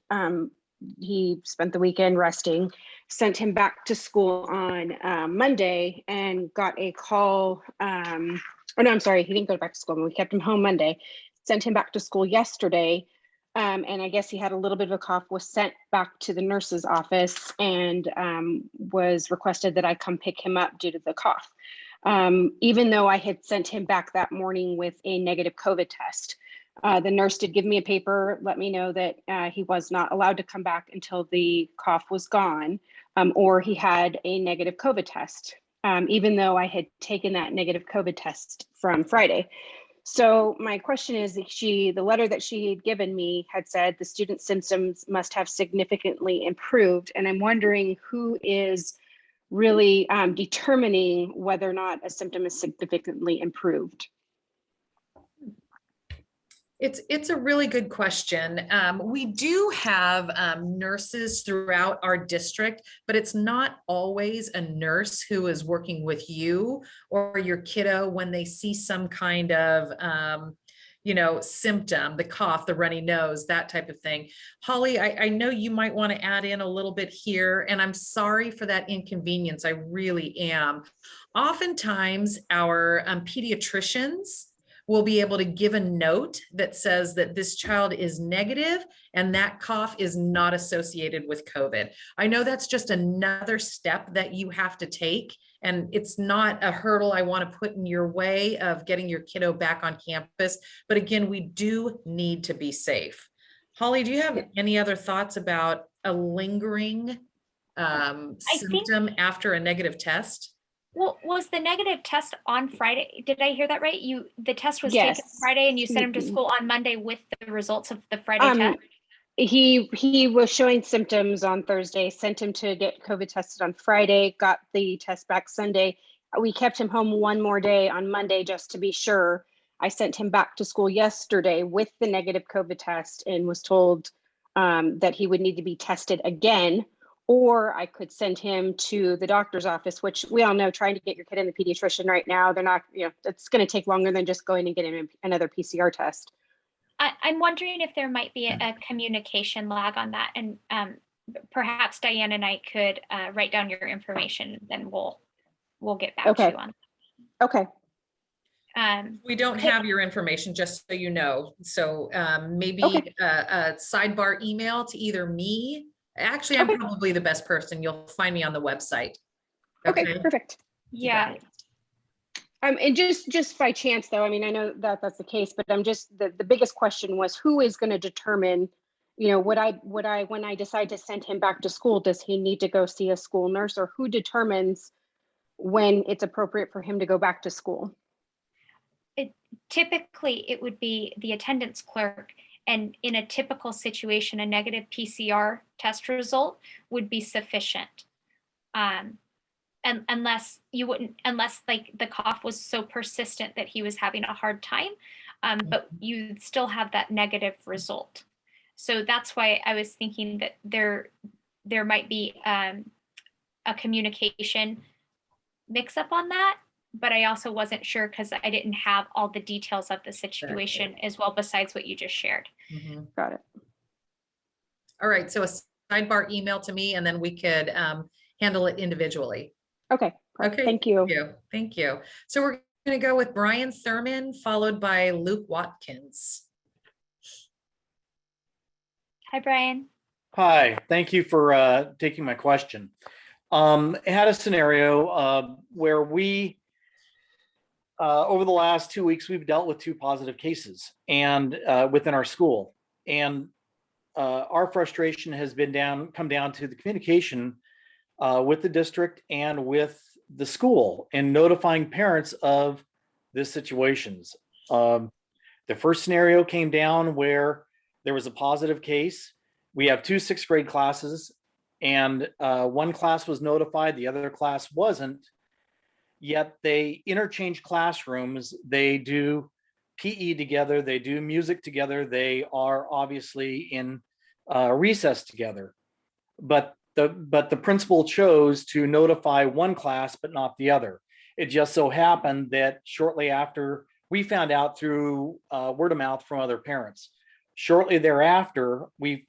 He spent the weekend resting, sent him back to school on Monday and got a call. Oh no, I'm sorry, he didn't go back to school. We kept him home Monday. Sent him back to school yesterday, and I guess he had a little bit of a cough, was sent back to the nurse's office and was requested that I come pick him up due to the cough. Even though I had sent him back that morning with a negative COVID test, the nurse did give me a paper, let me know that he was not allowed to come back until the cough was gone, or he had a negative COVID test, even though I had taken that negative COVID test from Friday. So my question is, the letter that she had given me had said the student's symptoms must have significantly improved. And I'm wondering who is really determining whether or not a symptom is significantly improved. It's a really good question. We do have nurses throughout our district, but it's not always a nurse who is working with you or your kiddo when they see some kind of symptom, the cough, the runny nose, that type of thing. Holly, I know you might want to add in a little bit here, and I'm sorry for that inconvenience. I really am. Oftentimes our pediatricians will be able to give a note that says that this child is negative and that cough is not associated with COVID. I know that's just another step that you have to take, and it's not a hurdle I want to put in your way of getting your kiddo back on campus. But again, we do need to be safe. Holly, do you have any other thoughts about a lingering symptom after a negative test? Well, was the negative test on Friday? Did I hear that right? The test was Yes. taken Friday and you sent him to school on Monday with the results of the Friday test? He was showing symptoms on Thursday, sent him to get COVID tested on Friday, got the test back Sunday, We kept him home one more day on Monday just to be sure. I sent him back to school yesterday with the negative COVID test and was told that he would need to be tested again, or I could send him to the doctor's office, which we all know trying to get your kid in the pediatrician right now, they're not, it's going to take longer than just going and getting another PCR test. I'm wondering if there might be a communication lag on that, and perhaps Diane and I could write down your information, then we'll get back to you on. Okay. We don't have your information, just so you know. So maybe a sidebar email to either me. Actually, I'm probably the best person. You'll find me on the website. Okay, perfect. Yeah. And just by chance though, I mean, I know that that's the case, but I'm just, the biggest question was who is going to determine, when I decide to send him back to school, does he need to go see a school nurse, or who determines when it's appropriate for him to go back to school? Typically, it would be the attendance clerk. And in a typical situation, a negative PCR test result would be sufficient. And unless like the cough was so persistent that he was having a hard time, but you still have that negative result. So that's why I was thinking that there might be a communication mix up on that, but I also wasn't sure because I didn't have all the details of the situation as well, besides what you just shared. Got it. All right, so a sidebar email to me, and then we could handle it individually. Okay. Okay. Thank you. Thank you. So we're going to go with Brian Thurman, followed by Luke Watkins. Hi, Brian. Hi, thank you for taking my question. I had a scenario where we, over the last 2 weeks, we've dealt with 2 positive cases and within our school. And our frustration has been come down to the communication with the district and with the school and notifying parents of the situations. The first scenario came down where there was a positive case. We have 2 6th grade classes, and one class was notified, the other class wasn't. Yet they interchange classrooms. They do PE together. They do music together. They are obviously in recess together. But the principal chose to notify one class, but not the other. It just so happened that shortly after, we found out through word of mouth from other parents. Shortly thereafter,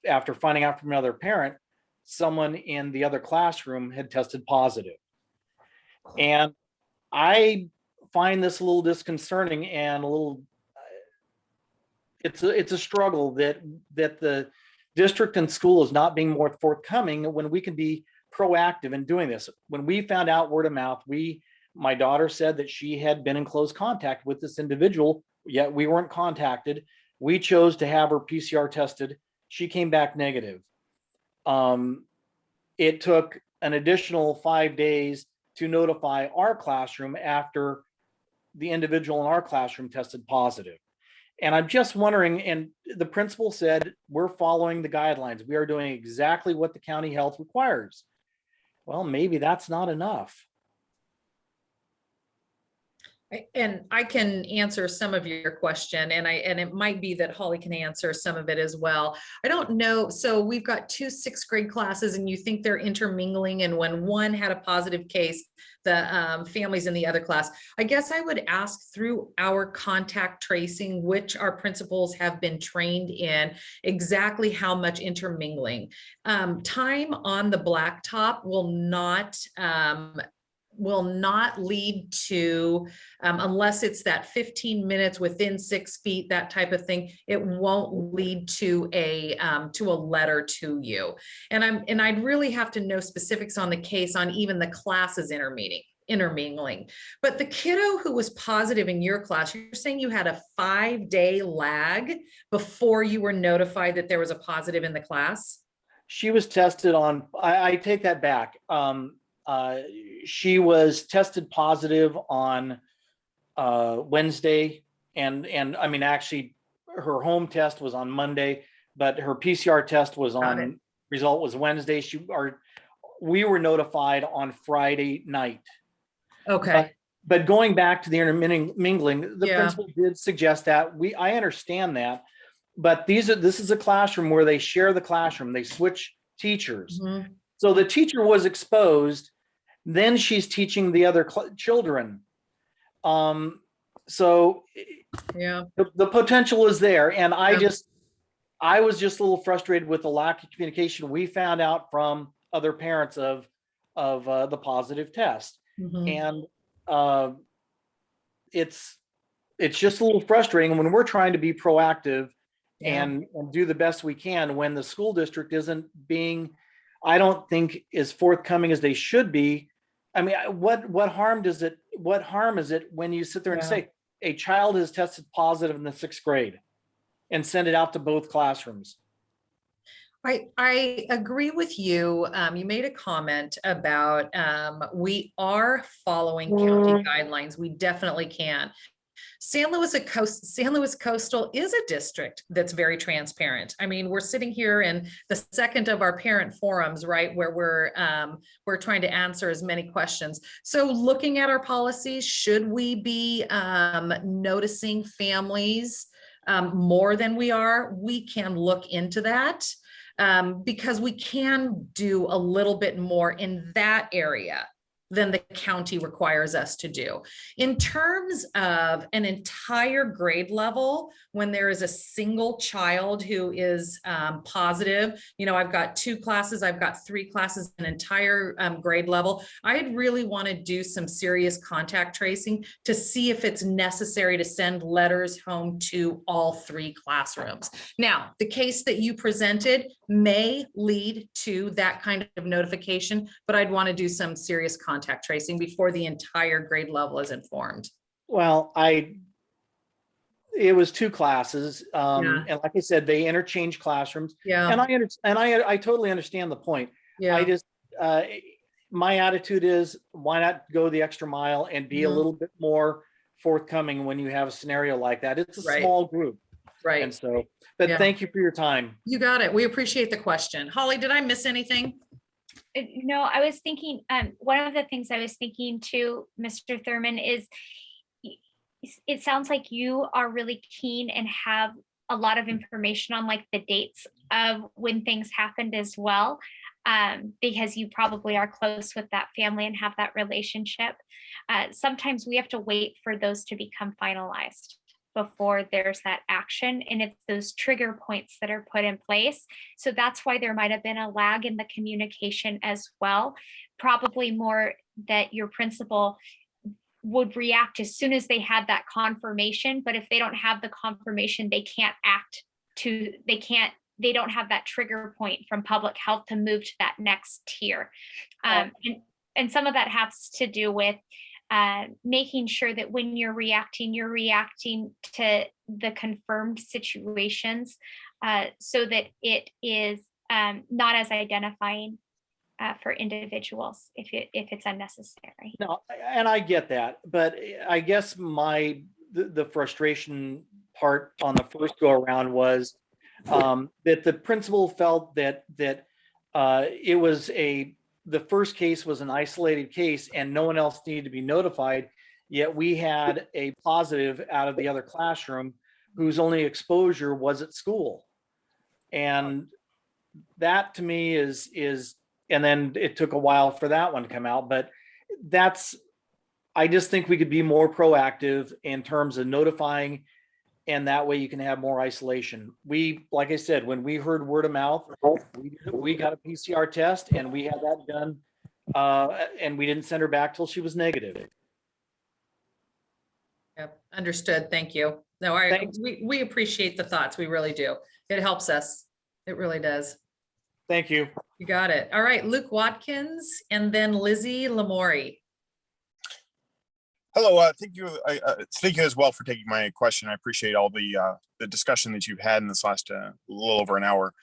after finding out from another parent, someone in the other classroom had tested positive. And I find this a little disconcerting and a little, it's a struggle that the district and school is not being more forthcoming when we can be proactive in doing this. When we found out word of mouth, my daughter said that she had been in close contact with this individual, yet we weren't contacted. We chose to have her PCR tested. She came back negative. It took an additional 5 days to notify our classroom after the individual in our classroom tested positive. And I'm just wondering, and the principal said, we're following the guidelines. We are doing exactly what the county health requires. Well, maybe that's not enough. And I can answer some of your question, and it might be that Holly can answer some of it as well. I don't know. So we've got 2 6th grade classes, and you think they're intermingling, and when one had a positive case, the families in the other class. I guess I would ask through our contact tracing, which our principals have been trained in, exactly how much intermingling. Time on the blacktop will not lead to, unless it's that 15 minutes within 6 feet, that type of thing, it won't lead to a letter to you. And I'd really have to know specifics on the case on even the classes intermingling. But the kiddo who was positive in your class, you're saying you had a 5-day lag before you were notified that there was a positive in the class? She was tested on, I take that back. She was tested positive on Wednesday, and I mean, actually, her home test was on Monday, but her PCR test was result was Wednesday. We were notified on Friday night. Okay. But going back to the intermingling, the Yeah. principal did suggest that. I understand that, but this is a classroom where they share the classroom. They switch teachers. Mhm. So the teacher was exposed, then she's teaching the other children. So Yeah. the potential is there. And Yeah. I was just a little frustrated with the lack of communication we found out from other parents of the positive test. Mhm. And it's just a little frustrating when we're trying to be proactive Yeah. and do the best we can when the school district isn't being, I don't think, as forthcoming as they should be. I mean, what harm is it when you sit there and Yeah. say a child has tested positive in the 6th grade and send it out to both classrooms? I agree with you. You made a comment about we are following county guidelines. We definitely can. San Luis Coastal is a district that's very transparent. I mean, we're sitting here in the second of our parent forums, right, where we're trying to answer as many questions. So looking at our policies, should we be noticing families more than we are? We can look into that. Because we can do a little bit more in that area than the county requires us to do. In terms of an entire grade level, when there is a single child who is positive, I've got 2 classes, I've got 3 classes, an entire grade level, I'd really want to do some serious contact tracing to see if it's necessary to send letters home to all 3 classrooms. Now, the case that you presented may lead to that kind of notification, but I'd want to do some serious contact tracing before the entire grade level is informed. Well, it was 2 classes. Yeah. And like I said, they interchange classrooms. Yeah. And I totally understand the point. Yeah. I just, my attitude is, why not go the extra mile and be a little bit more forthcoming when you have a scenario like that? It's a Right. small group. Right. And so, but Yeah. thank you for your time. You got it. We appreciate the question. Holly, did I miss anything? No, I was thinking, one of the things I was thinking to Mr. Thurman is it sounds like you are really keen and have a lot of information on like the dates of when things happened as well, because you probably are close with that family and have that relationship. Sometimes we have to wait for those to become finalized before there's that action, and it's those trigger points that are put in place. So that's why there might have been a lag in the communication as well. Probably more that your principal would react as soon as they had that confirmation, but if they don't have the confirmation, they can't they don't have that trigger point from public health to move to that next tier. And some of that has to do with making sure that when you're reacting to the confirmed situations, so that it is not as identifying for individuals if it's unnecessary. No, and I get that, but I guess the frustration part on the first go around was that the principal felt that it was the first case was an isolated case and no one else needed to be notified, yet we had a positive out of the other classroom whose only exposure was at school. And that to me is, and then it took a while for that one to come out, but I just think we could be more proactive in terms of notifying, and that way you can have more isolation. Like I said, when we heard word of mouth, we got a PCR test and we had that done, and we didn't send her back till she was negative. Yep, understood. Thank you. No, we appreciate the thoughts. We really do. It helps us. It really does. Thank you. You got it. All right, Luke Watkins and then Lizzie Lamori. Hello, thank you. Thank you as well for taking my question. I appreciate all the discussion that you've had in this last little over an hour.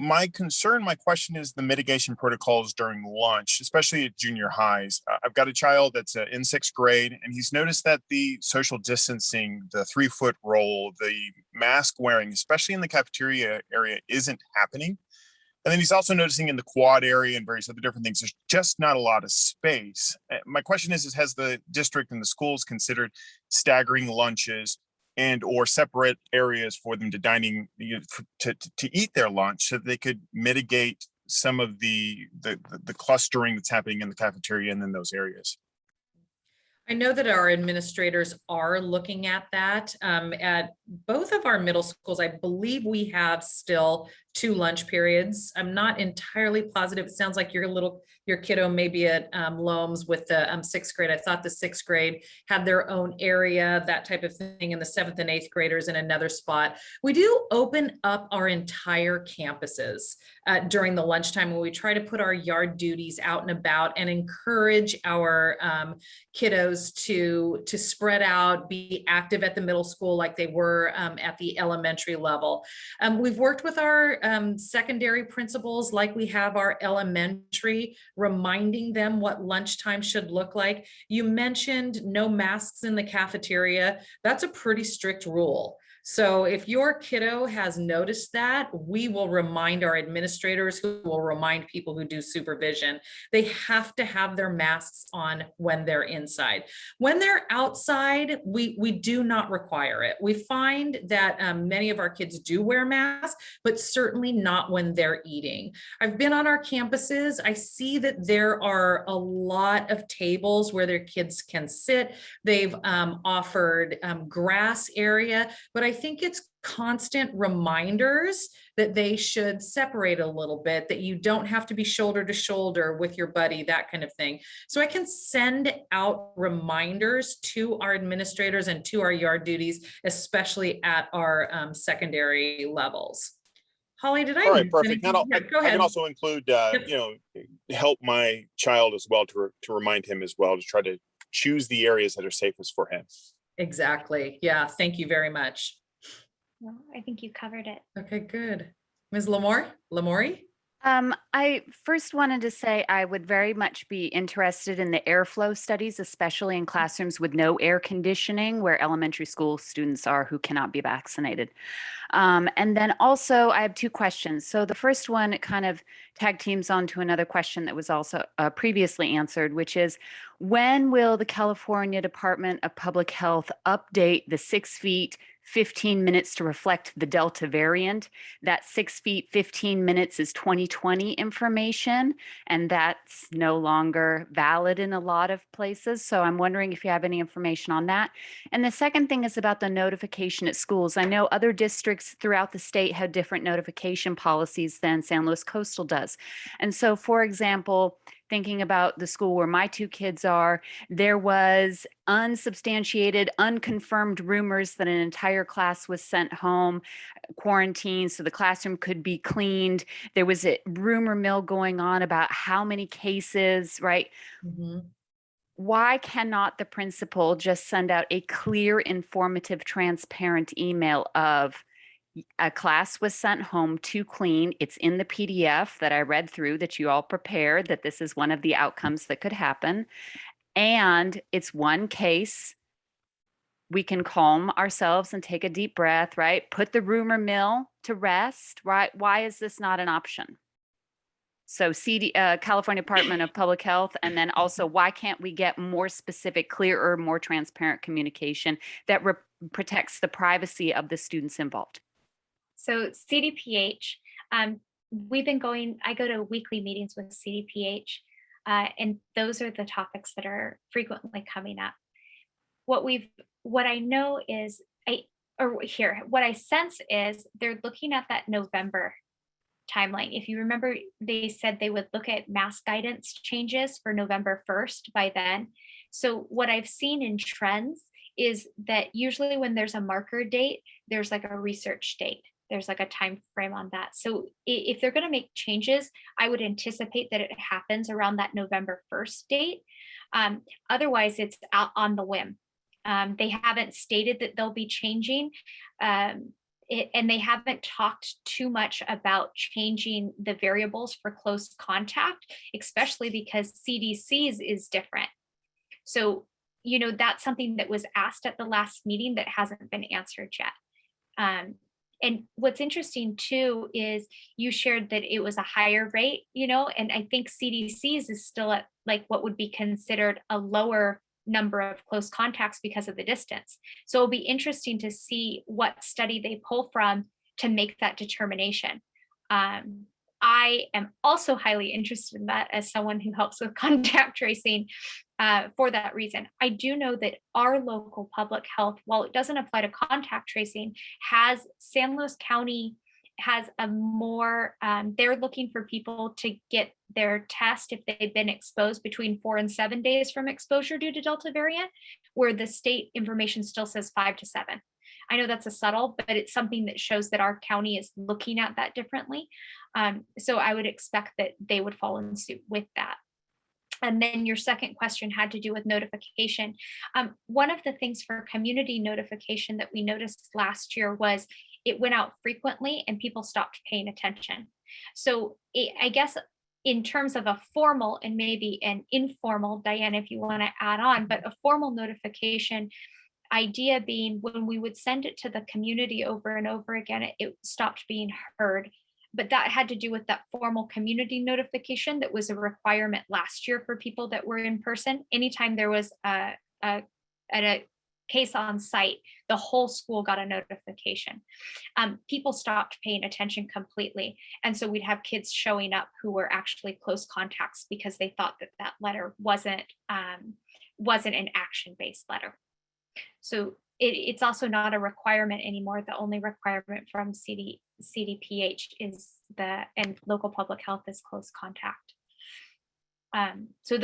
My question is the mitigation protocols during lunch, especially at junior highs. I've got a child that's in 6th grade, and he's noticed that the social distancing, the 3-foot rule, the mask wearing, especially in the cafeteria area, isn't happening. And then he's also noticing in the quad area and various other different things, there's just not a lot of space. My question is has the district and the schools considered staggering lunches and or separate areas for them to dining, to eat their lunch so that they could mitigate some of the clustering that's happening in the cafeteria and in those areas? I know that our administrators are looking at that. At both of our middle schools, I believe we have still 2 lunch periods. I'm not entirely positive. It sounds like your kiddo may be at Loams with the 6th grade. I thought the 6th grade had their own area, that type of thing, and the 7th and 8th graders in another spot. We do open up our entire campuses during the lunchtime when we try to put our yard duties out and about and encourage our kiddos to spread out, be active at the middle school like they were at the elementary level. We've worked with our secondary principals like we have our elementary, reminding them what lunchtime should look like. You mentioned no masks in the cafeteria. That's a pretty strict rule. So if your kiddo has noticed that, we will remind our administrators, who will remind people who do supervision. They have to have their masks on when they're inside. When they're outside, we do not require it. We find that many of our kids do wear masks, but certainly not when they're eating. I've been on our campuses. I see that there are a lot of tables where their kids can sit. They've offered grass area, but I think it's constant reminders that they should separate a little bit, that you don't have to be shoulder to shoulder with your buddy, that kind of thing. So I can send out reminders to our administrators and to our yard duties, especially at our secondary levels. Holly, did I? All right, perfect. Yeah, go I ahead. can also include, help my child as well to remind him as well to try to choose the areas that are safest for him. Exactly. Yeah. Thank you very much. No, I think you covered it. Okay, good. Ms. Lamori? I first wanted to say I would very much be interested in the airflow studies, especially in classrooms with no air conditioning, where elementary school students are who cannot be vaccinated. And then also I have 2 questions. So the first one kind of tag teams onto another question that was also previously answered, which is, when will the California Department of Public Health update the 6 feet 15 minutes to reflect the Delta variant? That 6 feet 15 minutes is 2020 information, and that's no longer valid in a lot of places. So I'm wondering if you have any information on that. And the second thing is about the notification at schools. I know other districts throughout the state have different notification policies than San Luis Coastal does. And so, for example, thinking about the school where my 2 kids are, there was unsubstantiated, unconfirmed rumors that an entire class was sent home, quarantined, so the classroom could be cleaned. There was a rumor mill going on about how many cases, right? Mm-hmm. Why cannot the principal just send out a clear, informative, transparent email of, a class was sent home to clean? It's in the PDF that I read through that you all prepared, that this is one of the outcomes that could happen. And it's one case. We can calm ourselves and take a deep breath, right? Put the rumor mill to rest, right? Why is this not an option? So California Department of Public Health, and then also, why can't we get more specific, clearer, more transparent communication that protects the privacy of the students involved? So CDPH, we've been going, I go to weekly meetings with CDPH, and those are the topics that are frequently coming up. What I know is, what I sense is they're looking at that November timeline. If you remember, they said they would look at mask guidance changes for November 1st by then. So what I've seen in trends is that usually when there's a marker date, there's like a research date. There's like a time frame on that. So if they're going to make changes, I would anticipate that it happens around that November 1st date. Otherwise, it's out on the whim. They haven't stated that they'll be changing, and they haven't talked too much about changing the variables for close contact, especially because CDC's is different. So, that's something that was asked at the last meeting that hasn't been answered yet. And what's interesting too is you shared that it was a higher rate, and I think CDC's is still at like what would be considered a lower number of close contacts because of the distance. So it'll be interesting to see what study they pull from to make that determination. I am also highly interested in that as someone who helps with contact tracing for that reason. I do know that our local public health, while it doesn't apply to contact tracing, San Luis County has a more, they're looking for people to get their test if they've been exposed between 4 and 7 days from exposure due to Delta variant, where the state information still says 5 to 7. I know that's a subtle, but it's something that shows that our county is looking at that differently. So I would expect that they would follow in suit with that. And then your second question had to do with notification. One of the things for community notification that we noticed last year was it went out frequently and people stopped paying attention. So I guess in terms of a formal and maybe an informal, Diane, if you want to add on, but a formal notification, idea being when we would send it to the community over and over again, it stopped being heard. But that had to do with that formal community notification that was a requirement last year for people that were in person. Anytime there was a case on site, the whole school got a notification. People stopped paying attention completely. And so we'd have kids showing up who were actually close contacts because they thought that that letter wasn't an action-based letter. So it's also not a requirement anymore. The only requirement from CDPH is and local public health is close contact. So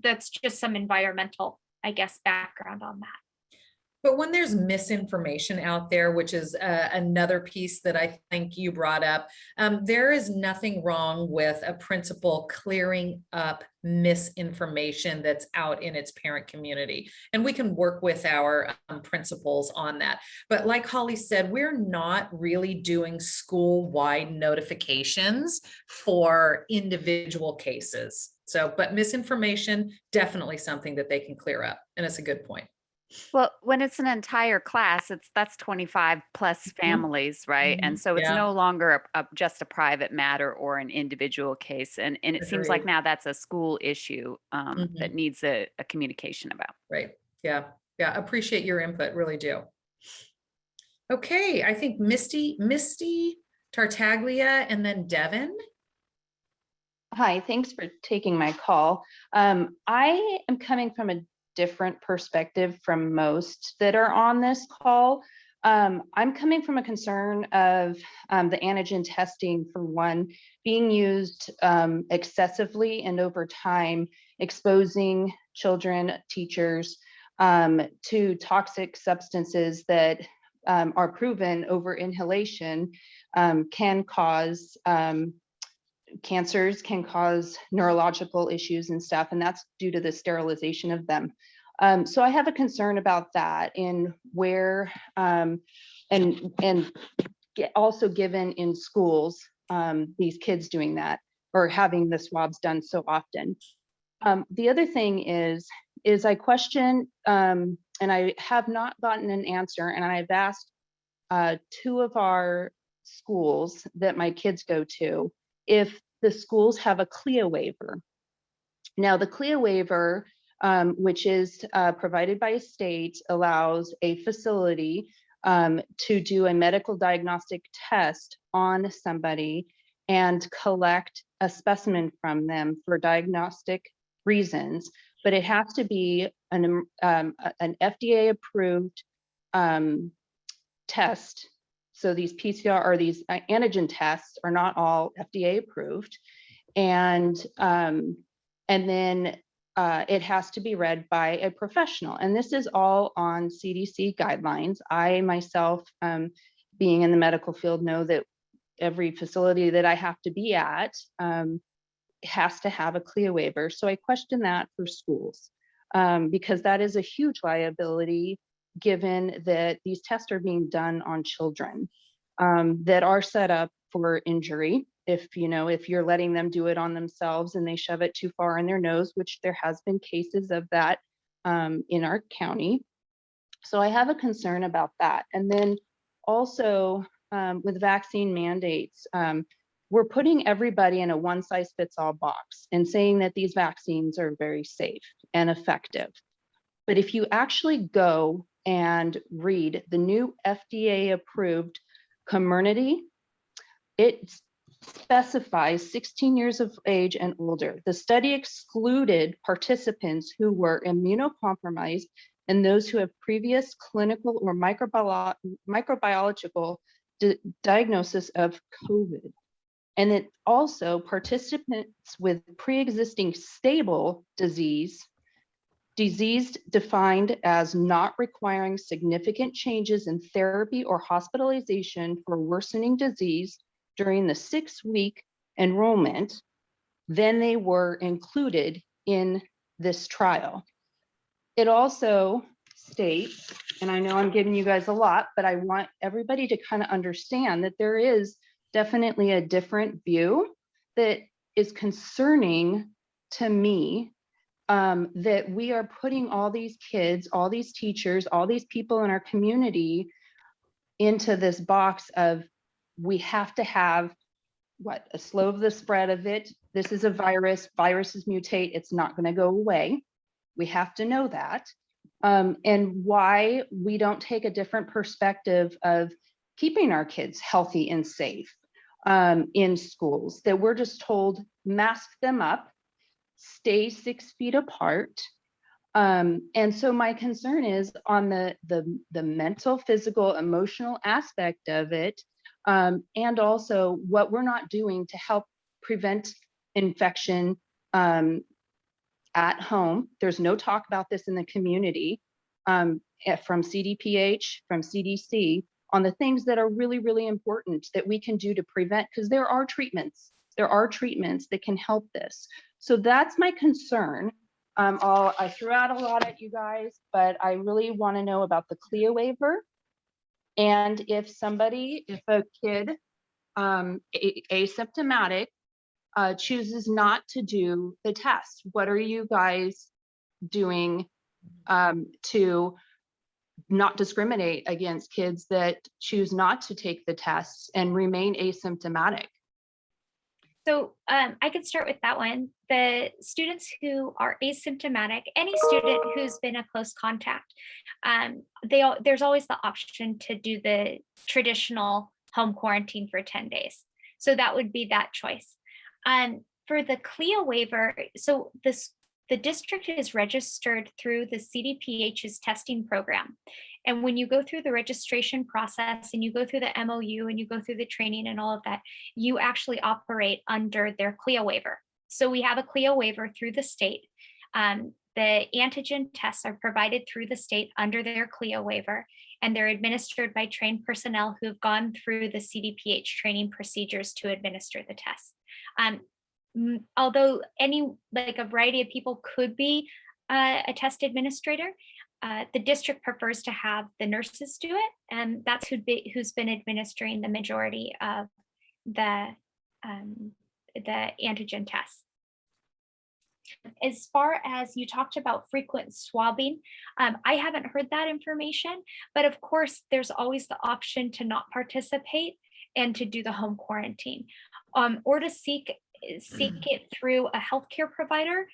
that's just some environmental, I guess, background on that. But when there's misinformation out there, which is another piece that I think you brought up, there is nothing wrong with a principal clearing up misinformation that's out in its parent community. And we can work with our principals on that. But like Holly said, we're not really doing school-wide notifications for individual cases. So, but misinformation, definitely something that they can clear up. And it's a good point. Well, when it's an entire class, that's 25 plus families, right? And so it's Yeah. no longer just a private matter or an individual case. And it seems like Agreed. now that's a school issue that needs a communication about. Right. Yeah. Yeah. Appreciate your input. Really do. Okay. I think Misty Tartaglia and then Devin. Hi, thanks for taking my call. I am coming from a different perspective from most that are on this call. I'm coming from a concern of the antigen testing, for one, being used excessively and over time, exposing children, teachers to toxic substances that are proven over inhalation can cause cancers, can cause neurological issues and stuff, and that's due to the sterilization of them. So I have a concern about that in where, and also given in schools, these kids doing that or having the swabs done so often. The other thing is I question, and I have not gotten an answer, and I've asked 2 of our schools that my kids go to, if the schools have a CLIA waiver. Now, the CLIA waiver, which is provided by a state, allows a facility to do a medical diagnostic test on somebody and collect a specimen from them for diagnostic reasons, but it has to be an FDA approved test. So these PCR or these antigen tests are not all FDA approved. And then it has to be read by a professional. And this is all on CDC guidelines. I myself, being in the medical field, know that every facility that I have to be at has to have a CLIA waiver. So I question that for schools because that is a huge liability, given that these tests are being done on children that are set up for injury. If you're letting them do it on themselves and they shove it too far in their nose, which there has been cases of that in our county. So I have a concern about that. And then also with vaccine mandates, we're putting everybody in a one-size-fits-all box and saying that these vaccines are very safe and effective. But if you actually go and read the new FDA-approved Comirnaty, it specifies 16 years of age and older. The study excluded participants who were immunocompromised and those who have previous clinical or microbiological diagnosis of COVID. And it also participants with pre-existing stable disease defined as not requiring significant changes in therapy or hospitalization for worsening disease during the 6-week enrollment, then they were included in this trial. It also states, and I know I'm giving you guys a lot, but I want everybody to kind of understand that there is definitely a different view that is concerning to me, that we are putting all these kids, all these teachers, all these people in our community into this box of, we have to have a slow the spread of it. This is a virus, viruses mutate, it's not going to go away. We have to know that. And why we don't take a different perspective of keeping our kids healthy and safe in schools, that we're just told, mask them up, stay 6 feet apart. And so my concern is on the mental, physical, emotional aspect of it, and also what we're not doing to help prevent infection at home. There's no talk about this in the community from CDPH, from CDC, on the things that are really, really important that we can do to prevent, because there are treatments. There are treatments that can help this. So that's my concern. I threw out a lot at you guys, but I really want to know about the CLIA waiver. And if a kid asymptomatic chooses not to do the test, what are you guys doing to not discriminate against kids that choose not to take the tests and remain asymptomatic? So I can start with that one. The students who are asymptomatic, any student who's been a close contact, there's always the option to do the traditional home quarantine for 10 days. So that would be that choice. For the CLIA waiver, so the district is registered through the CDPH's testing program. And when you go through the registration process and you go through the MOU and you go through the training and all of that, you actually operate under their CLIA waiver. So we have a CLIA waiver through the state. The antigen tests are provided through the state under their CLIA waiver, and they're administered by trained personnel who've gone through the CDPH training procedures to administer the test. Although a variety of people could be a test administrator, the district prefers to have the nurses do it, and that's who's been administering the majority of the antigen tests. As far as you talked about frequent swabbing, I haven't heard that information, but of course, there's always the option to not participate and to do the home quarantine, or to seek it through a healthcare provider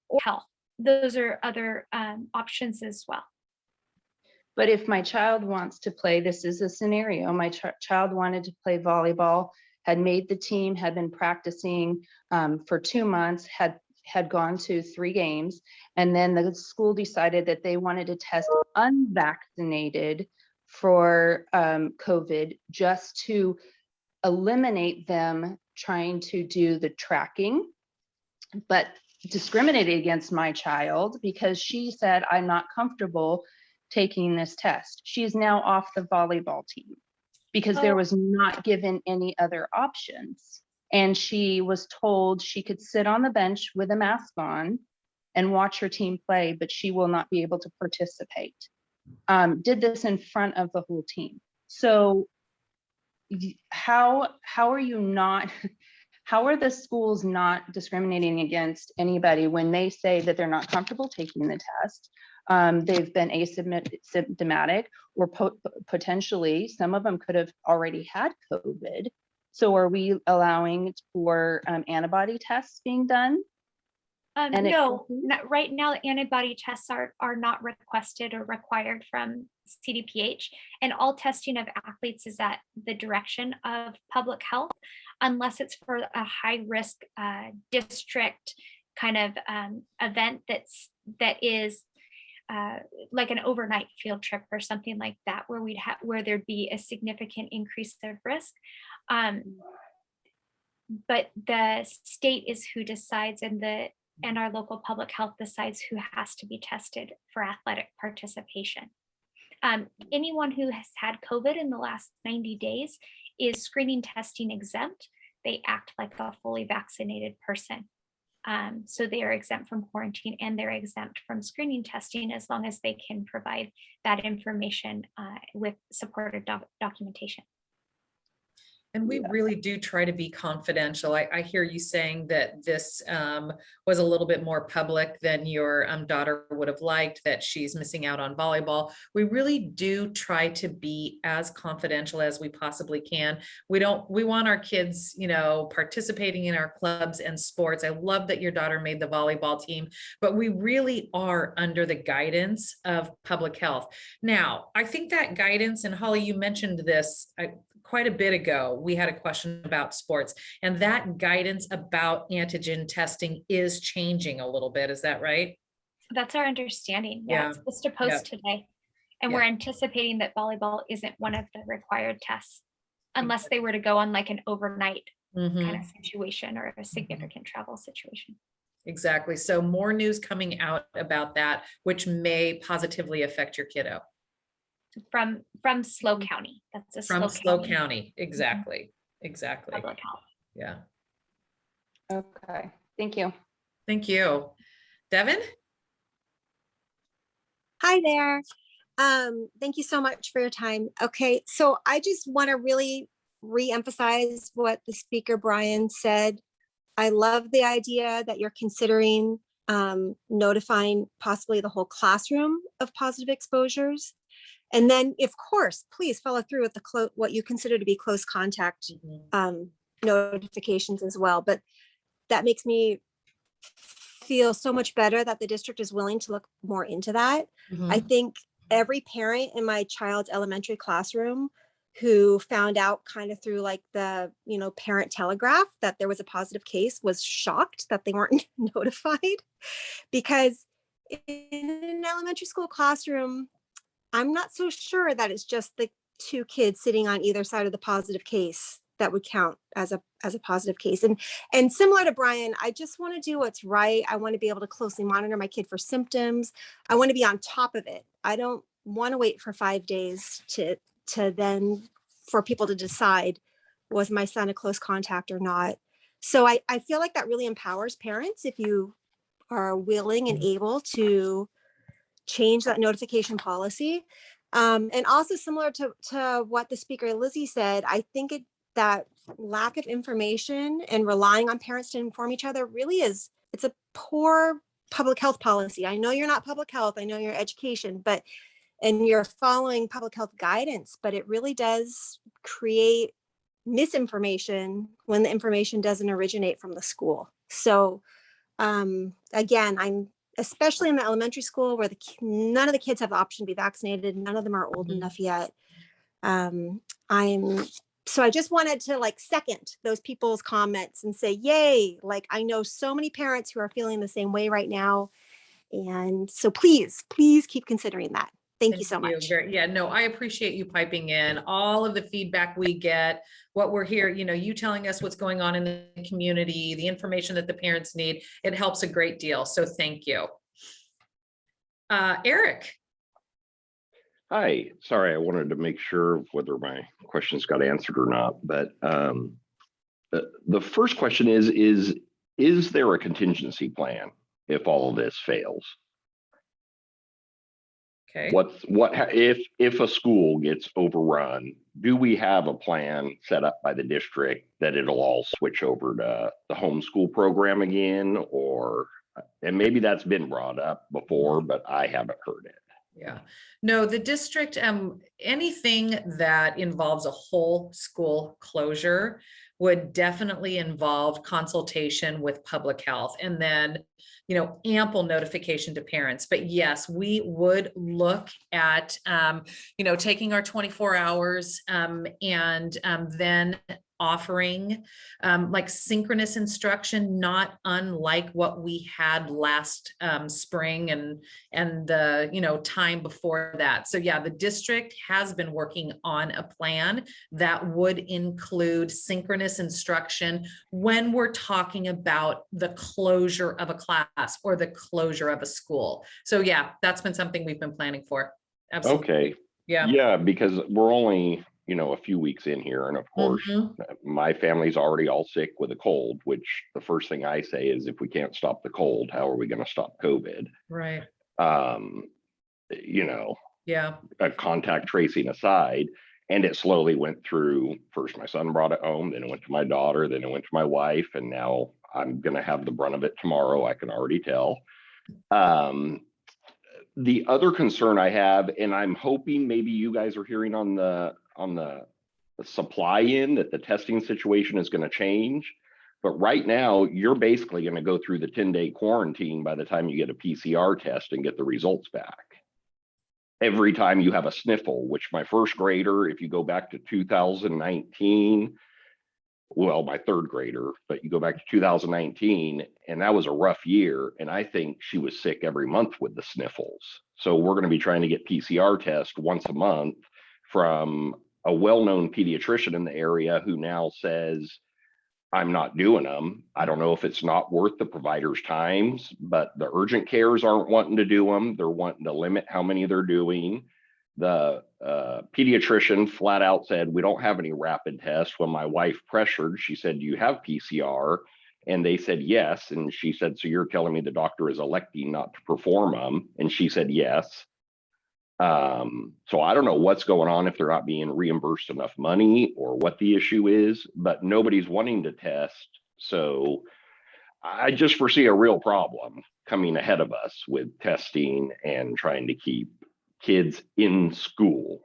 or health. Those are other options as well. But if my child wants to play, this is a scenario, my child wanted to play volleyball, had made the team, had been practicing for 2 months, had gone to 3 games, and then the school decided that they wanted to test unvaccinated for COVID, just to eliminate them trying to do the tracking, but discriminated against my child because she said, I'm not comfortable taking this test. She is now off the volleyball team because there was not given any other options. And she was told she could sit on the bench with a mask on and watch her team play, but she will not be able to participate. Did this in front of the whole team. So how are you not, how are the schools not discriminating against anybody when they say that they're not comfortable taking the test? They've been asymptomatic, or potentially some of them could have already had COVID. So are we allowing for antibody tests being done? No, right now antibody tests are not requested or required from CDPH, and all testing of athletes is at the direction of public health, unless it's for a high risk district kind of event that is like an overnight field trip or something like that, where there'd be a significant increase of risk. But the state is who decides, and our local public health decides who has to be tested for athletic participation. Anyone who has had COVID in the last 90 days is screening testing exempt. They act like a fully vaccinated person. So they are exempt from quarantine, and they're exempt from screening testing as long as they can provide that information with supported documentation. And we really do try to be confidential. I hear you saying that this was a little bit more public than your daughter would have liked, that she's missing out on volleyball. We really do try to be as confidential as we possibly can. We want our kids, participating in our clubs and sports. I love that your daughter made the volleyball team, but we really are under the guidance of public health. Now, I think that guidance, and Holly, you mentioned this quite a bit ago, we had a question about sports, and that guidance about antigen testing is changing a little bit. Is that right? That's our understanding. Yeah, it's supposed to post today. And we're anticipating that volleyball isn't one of the required tests, unless they were to go on like an overnight kind of situation or a significant travel situation. Exactly. So more news coming out about that, which may positively affect your kiddo. From SLO County. That's a from SLO County. Exactly. Exactly. Public health. Yeah. Okay. Thank you. Thank you. Devin? Hi there. Thank you so much for your time. Okay, so I just want to really re-emphasize what the speaker Brian said. I love the idea that you're considering notifying possibly the whole classroom of positive exposures. And then, of course, please follow through with what you consider to be close contact notifications as well. But that makes me feel so much better that the district is willing to look more into that. I think every parent in my child's elementary classroom who found out kind of through like the, parent telegraph that there was a positive case was shocked that they weren't notified, because in an elementary school classroom, I'm not so sure that it's just the two kids sitting on either side of the positive case that would count as a positive case. And similar to Brian, I just want to do what's right. I want to be able to closely monitor my kid for symptoms. I want to be on top of it. I don't want to wait for 5 days to then for people to decide, was my son a close contact or not? So I feel like that really empowers parents if you are willing and able to change that notification policy. And also similar to what the speaker Lizzie said, I think that lack of information and relying on parents to inform each other really it's a poor public health policy. I know you're not public health, I know you're education, and you're following public health guidance, but it really does create misinformation when the information doesn't originate from the school. So again, I'm especially in the elementary school where none of the kids have the option to be vaccinated. None of them are old enough yet. So I just wanted to second those people's comments and say, yay, I know so many parents who are feeling the same way right now. And so please keep considering that. Thank you so much. I appreciate you piping in all of the feedback we get, what we're here, you telling us what's going on in the community, the information that the parents need. It helps a great deal. So thank you. Eric. Hi, sorry, I wanted to make sure whether my questions got answered or not, but the first question is there a contingency plan if all of this fails? Okay. If a school gets overrun, do we have a plan set up by the district that it'll all switch over to the homeschool program again, or And maybe that's been brought up before, but I haven't heard it. Yeah, no, the district, anything that involves a whole school closure would definitely involve consultation with public health and then, ample notification to parents. But yes, we would look at, taking our 24 hours and then offering like synchronous instruction, not unlike what we had last spring and the time before that. So yeah, the district has been working on a plan that would include synchronous instruction when we're talking about the closure of a class or the closure of a school. So yeah, that's been something we've been planning for. Absolutely. Okay. Yeah. Yeah, because we're only, a few weeks in here. And of course, my family's already all sick with a cold, which the first thing I say is, if we can't stop the cold, how are we going to stop COVID? Right. Yeah. Contact tracing aside. And it slowly went through. First, my son brought it home, then it went to my daughter, then it went to my wife. And now I'm going to have the brunt of it tomorrow. I can already tell. The other concern I have, and I'm hoping maybe you guys are hearing on the supply end that the testing situation is going to change. But right now, you're basically going to go through the 10-day quarantine by the time you get a PCR test and get the results back. Every time you have a sniffle, which my first grader, if you go back to 2019, well, my third grader, but you go back to 2019, and that was a rough year. And I think she was sick every month with the sniffles. So we're going to be trying to get PCR tests once a month from a well-known pediatrician in the area who now says, I'm not doing them. I don't know if it's not worth the provider's times, but the urgent cares aren't wanting to do them. They're wanting to limit how many they're doing. The pediatrician flat out said, we don't have any rapid tests. When my wife pressured, she said, do you have PCR? And they said, yes. And she said, so you're telling me the doctor is electing not to perform them? And she said, yes. So I don't know what's going on, if they're not being reimbursed enough money or what the issue is, but nobody's wanting to test. So I just foresee a real problem coming ahead of us with testing and trying to keep kids in school.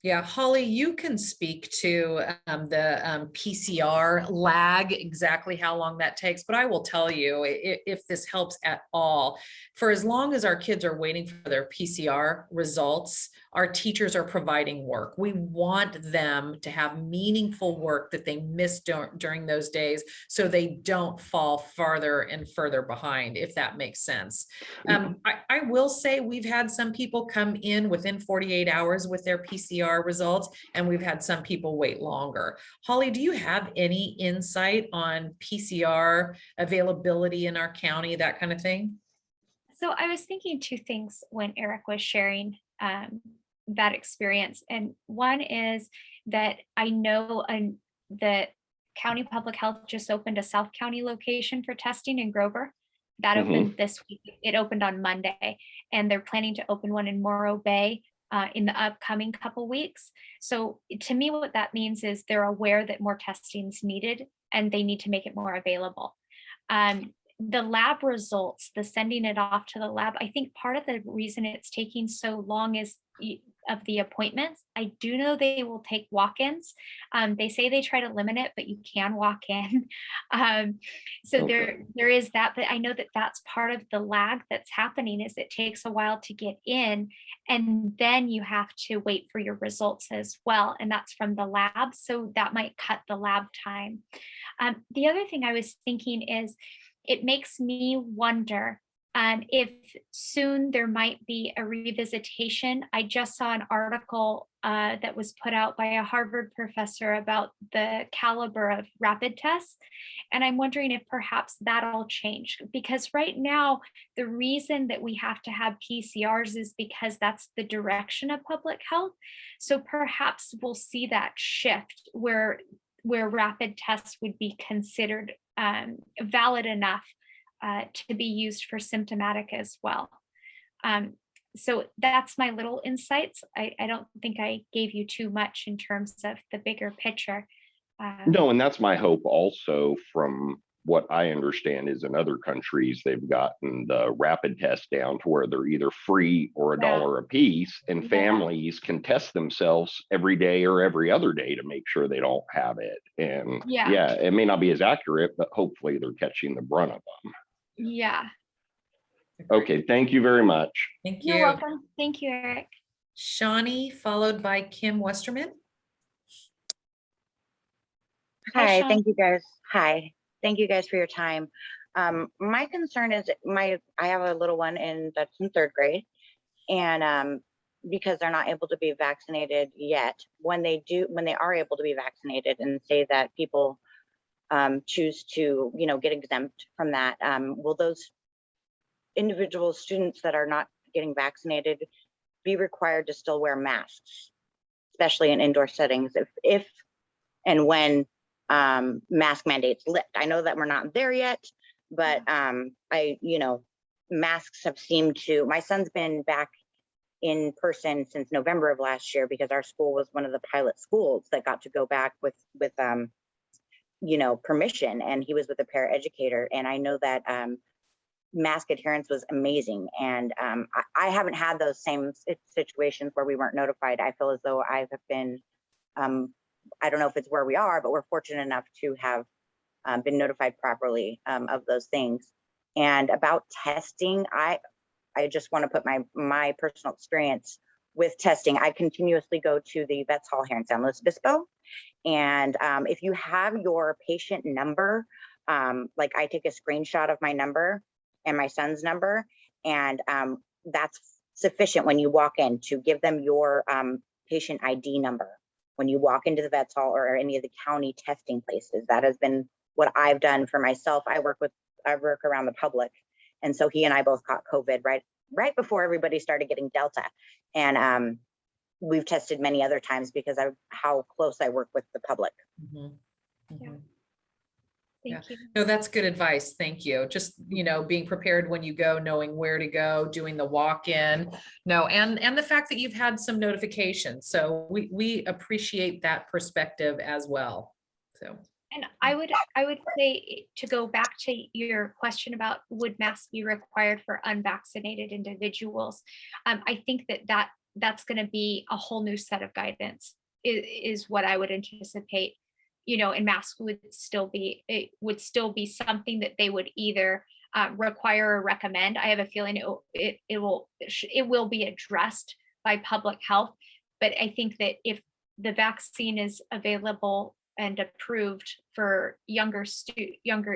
Yeah, Holly, you can speak to the PCR lag, exactly how long that takes, but I will tell you, if this helps at all, for as long as our kids are waiting for their PCR results, our teachers are providing work. We want them to have meaningful work that they missed during those days, so they don't fall farther and further behind, if that makes sense. I will say we've had some people come in within 48 hours with their PCR results, and we've had some people wait longer. Holly, do you have any insight on PCR availability in our county, that kind of thing? So I was thinking two things when Eric was sharing that experience. And one is that I know the county public health just opened a South County location for testing in Grover. That opened this week. It opened on Monday, and they're planning to open one in Morro Bay in the upcoming couple weeks. So to me, what that means is they're aware that more testing is needed and they need to make it more available. The lab results, the sending it off to the lab, I think part of the reason it's taking so long is of the appointments. I do know they will take walk-ins. They say they try to limit it, but you can walk in. So there is that, but I know that that's part of the lag that's happening, is it takes a while to get in, and then you have to wait for your results as well. And that's from the lab. So that might cut the lab time. The other thing I was thinking is, it makes me wonder if soon there might be a revisitation. I just saw an article that was put out by a Harvard professor about the caliber of rapid tests. And I'm wondering if perhaps that'll change, because right now, the reason that we have to have PCRs is because that's the direction of public health. So perhaps we'll see that shift where rapid tests would be considered valid enough to be used for symptomatic as well. So that's my little insights. I don't think I gave you too much in terms of the bigger picture. No, and that's my hope also from what I understand is in other countries, they've gotten the rapid test down to where they're either free or $1 a piece, and families can test themselves every day or every other day to make sure they don't have it. And yeah, it may not be as accurate, but hopefully they're catching the brunt of them. Yeah. Okay, thank you very much. Thank you. You're welcome. Thank you, Eric. Shawnee, followed by Kim Westerman. Hi, thank you guys. Hi, thank you guys for your time. My concern is I have a little one that's in 3rd grade, and because they're not able to be vaccinated yet, when they are able to be vaccinated, and say that people choose to, get exempt from that, will those individual students that are not getting vaccinated be required to still wear masks, especially in indoor settings, if and when mask mandates lift? I know that we're not there yet, but masks have seemed to, my son's been back in person since November of last year, because our school was one of the pilot schools that got to go back with permission, and he was with a paraeducator. And I know that mask adherence was amazing. And I haven't had those same situations where we weren't notified. I feel as though I have been, I don't know if it's where we are, but we're fortunate enough to have been notified properly of those things. And about testing, I just want to put my personal experience with testing. I continuously go to the Vets Hall here in San Luis Obispo. And if you have your patient number, like I take a screenshot of my number and my son's number, and that's sufficient when you walk in to give them your patient ID number. When you walk into the Vets Hall or any of the county testing places, that has been what I've done for myself. I work around the public. And so he and I both caught COVID right before everybody started getting Delta. And we've tested many other times because of how close I work with the public. Mm-hmm. Mm-hmm. Thank you. No, that's good advice. Thank you. Just, being prepared when you go, knowing where to go, doing the walk-in. No, and the fact that you've had some notifications. So we appreciate that perspective as well. So. And I would say, to go back to your question about would masks be required for unvaccinated individuals, I think that's going to be a whole new set of guidance is what I would anticipate. And masks would still be something that they would either require or recommend. I have a feeling it will be addressed by public health, but I think that if the vaccine is available and approved for younger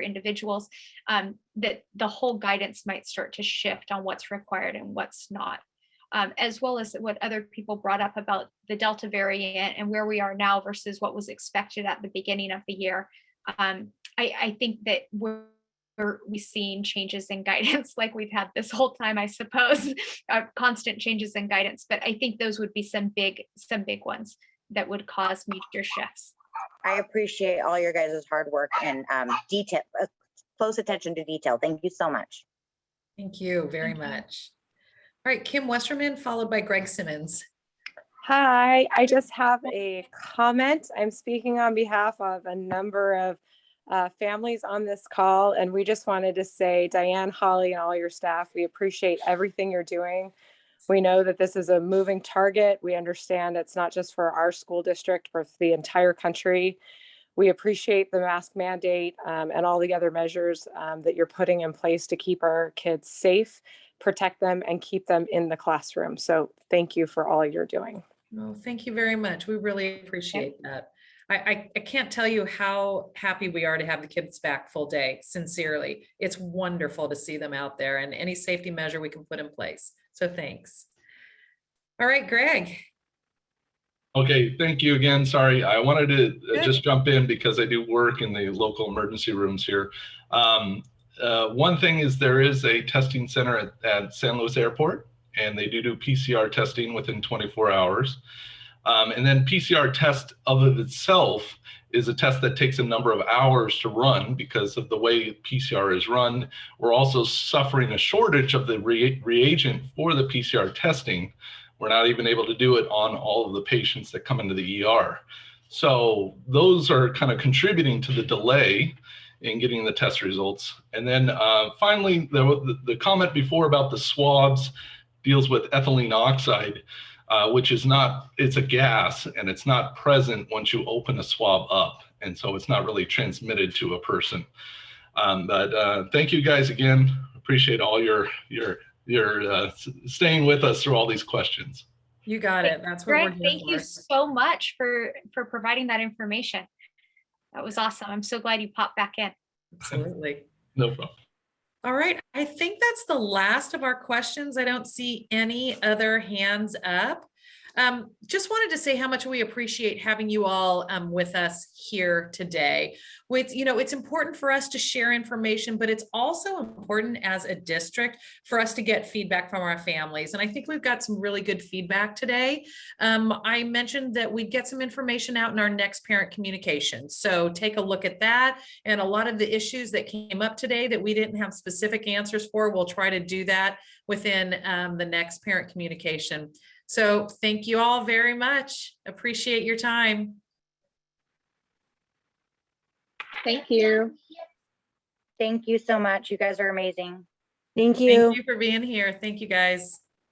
individuals, that the whole guidance might start to shift on what's required and what's not. As well as what other people brought up about the Delta variant and where we are now versus what was expected at the beginning of the year. I think that we've seen changes in guidance like we've had this whole time, I suppose, constant changes in guidance. But I think those would be some big ones that would cause major shifts. I appreciate all your guys' hard work and detail, close attention to detail. Thank you so much. Thank you very much. All right, Kim Westerman, followed by Greg Simmons. Hi, I just have a comment. I'm speaking on behalf of a number of families on this call, and we just wanted to say, Diane, Holly, and all your staff, we appreciate everything you're doing. We know that this is a moving target. We understand it's not just for our school district, but for the entire country. We appreciate the mask mandate and all the other measures that you're putting in place to keep our kids safe, protect them, and keep them in the classroom. So thank you for all you're doing. Well, thank you very much. We really appreciate that. I can't tell you how happy we are to have the kids back full day. Sincerely, it's wonderful to see them out there, and any safety measure we can put in place. So thanks. All right, Greg. Okay, thank you again. Sorry, I wanted to just jump in because I do work in the local emergency rooms here. One thing is there is a testing center at San Luis Airport, and they do PCR testing within 24 hours. And then PCR test of itself is a test that takes a number of hours to run because of the way PCR is run. We're also suffering a shortage of the reagent for the PCR testing. We're not even able to do it on all of the patients that come into the ER. So those are kind of contributing to the delay. in getting the test results. And then finally, the comment before about the swabs deals with ethylene oxide, which is not, it's a gas and it's not present once you open a swab up. And so it's not really transmitted to a person. But thank you guys again. Appreciate all your staying with us through all these questions. You got it. That's what we're Greg, here thank for. you so much for providing that information. That was awesome. I'm so glad you popped back in. Absolutely. No problem. All right. I think that's the last of our questions. I don't see any other hands up. Just wanted to say how much we appreciate having you all with us here today. It's important for us to share information, but it's also important as a district for us to get feedback from our families. And I think we've got some really good feedback today. I mentioned that we'd get some information out in our next parent communication. So take a look at that. And a lot of the issues that came up today that we didn't have specific answers for, we'll try to do that within the next parent communication. So thank you all very much. Appreciate your time. Thank you. Thank you so much. You guys are amazing. Thank you. Thank you for being here. Thank you, guys.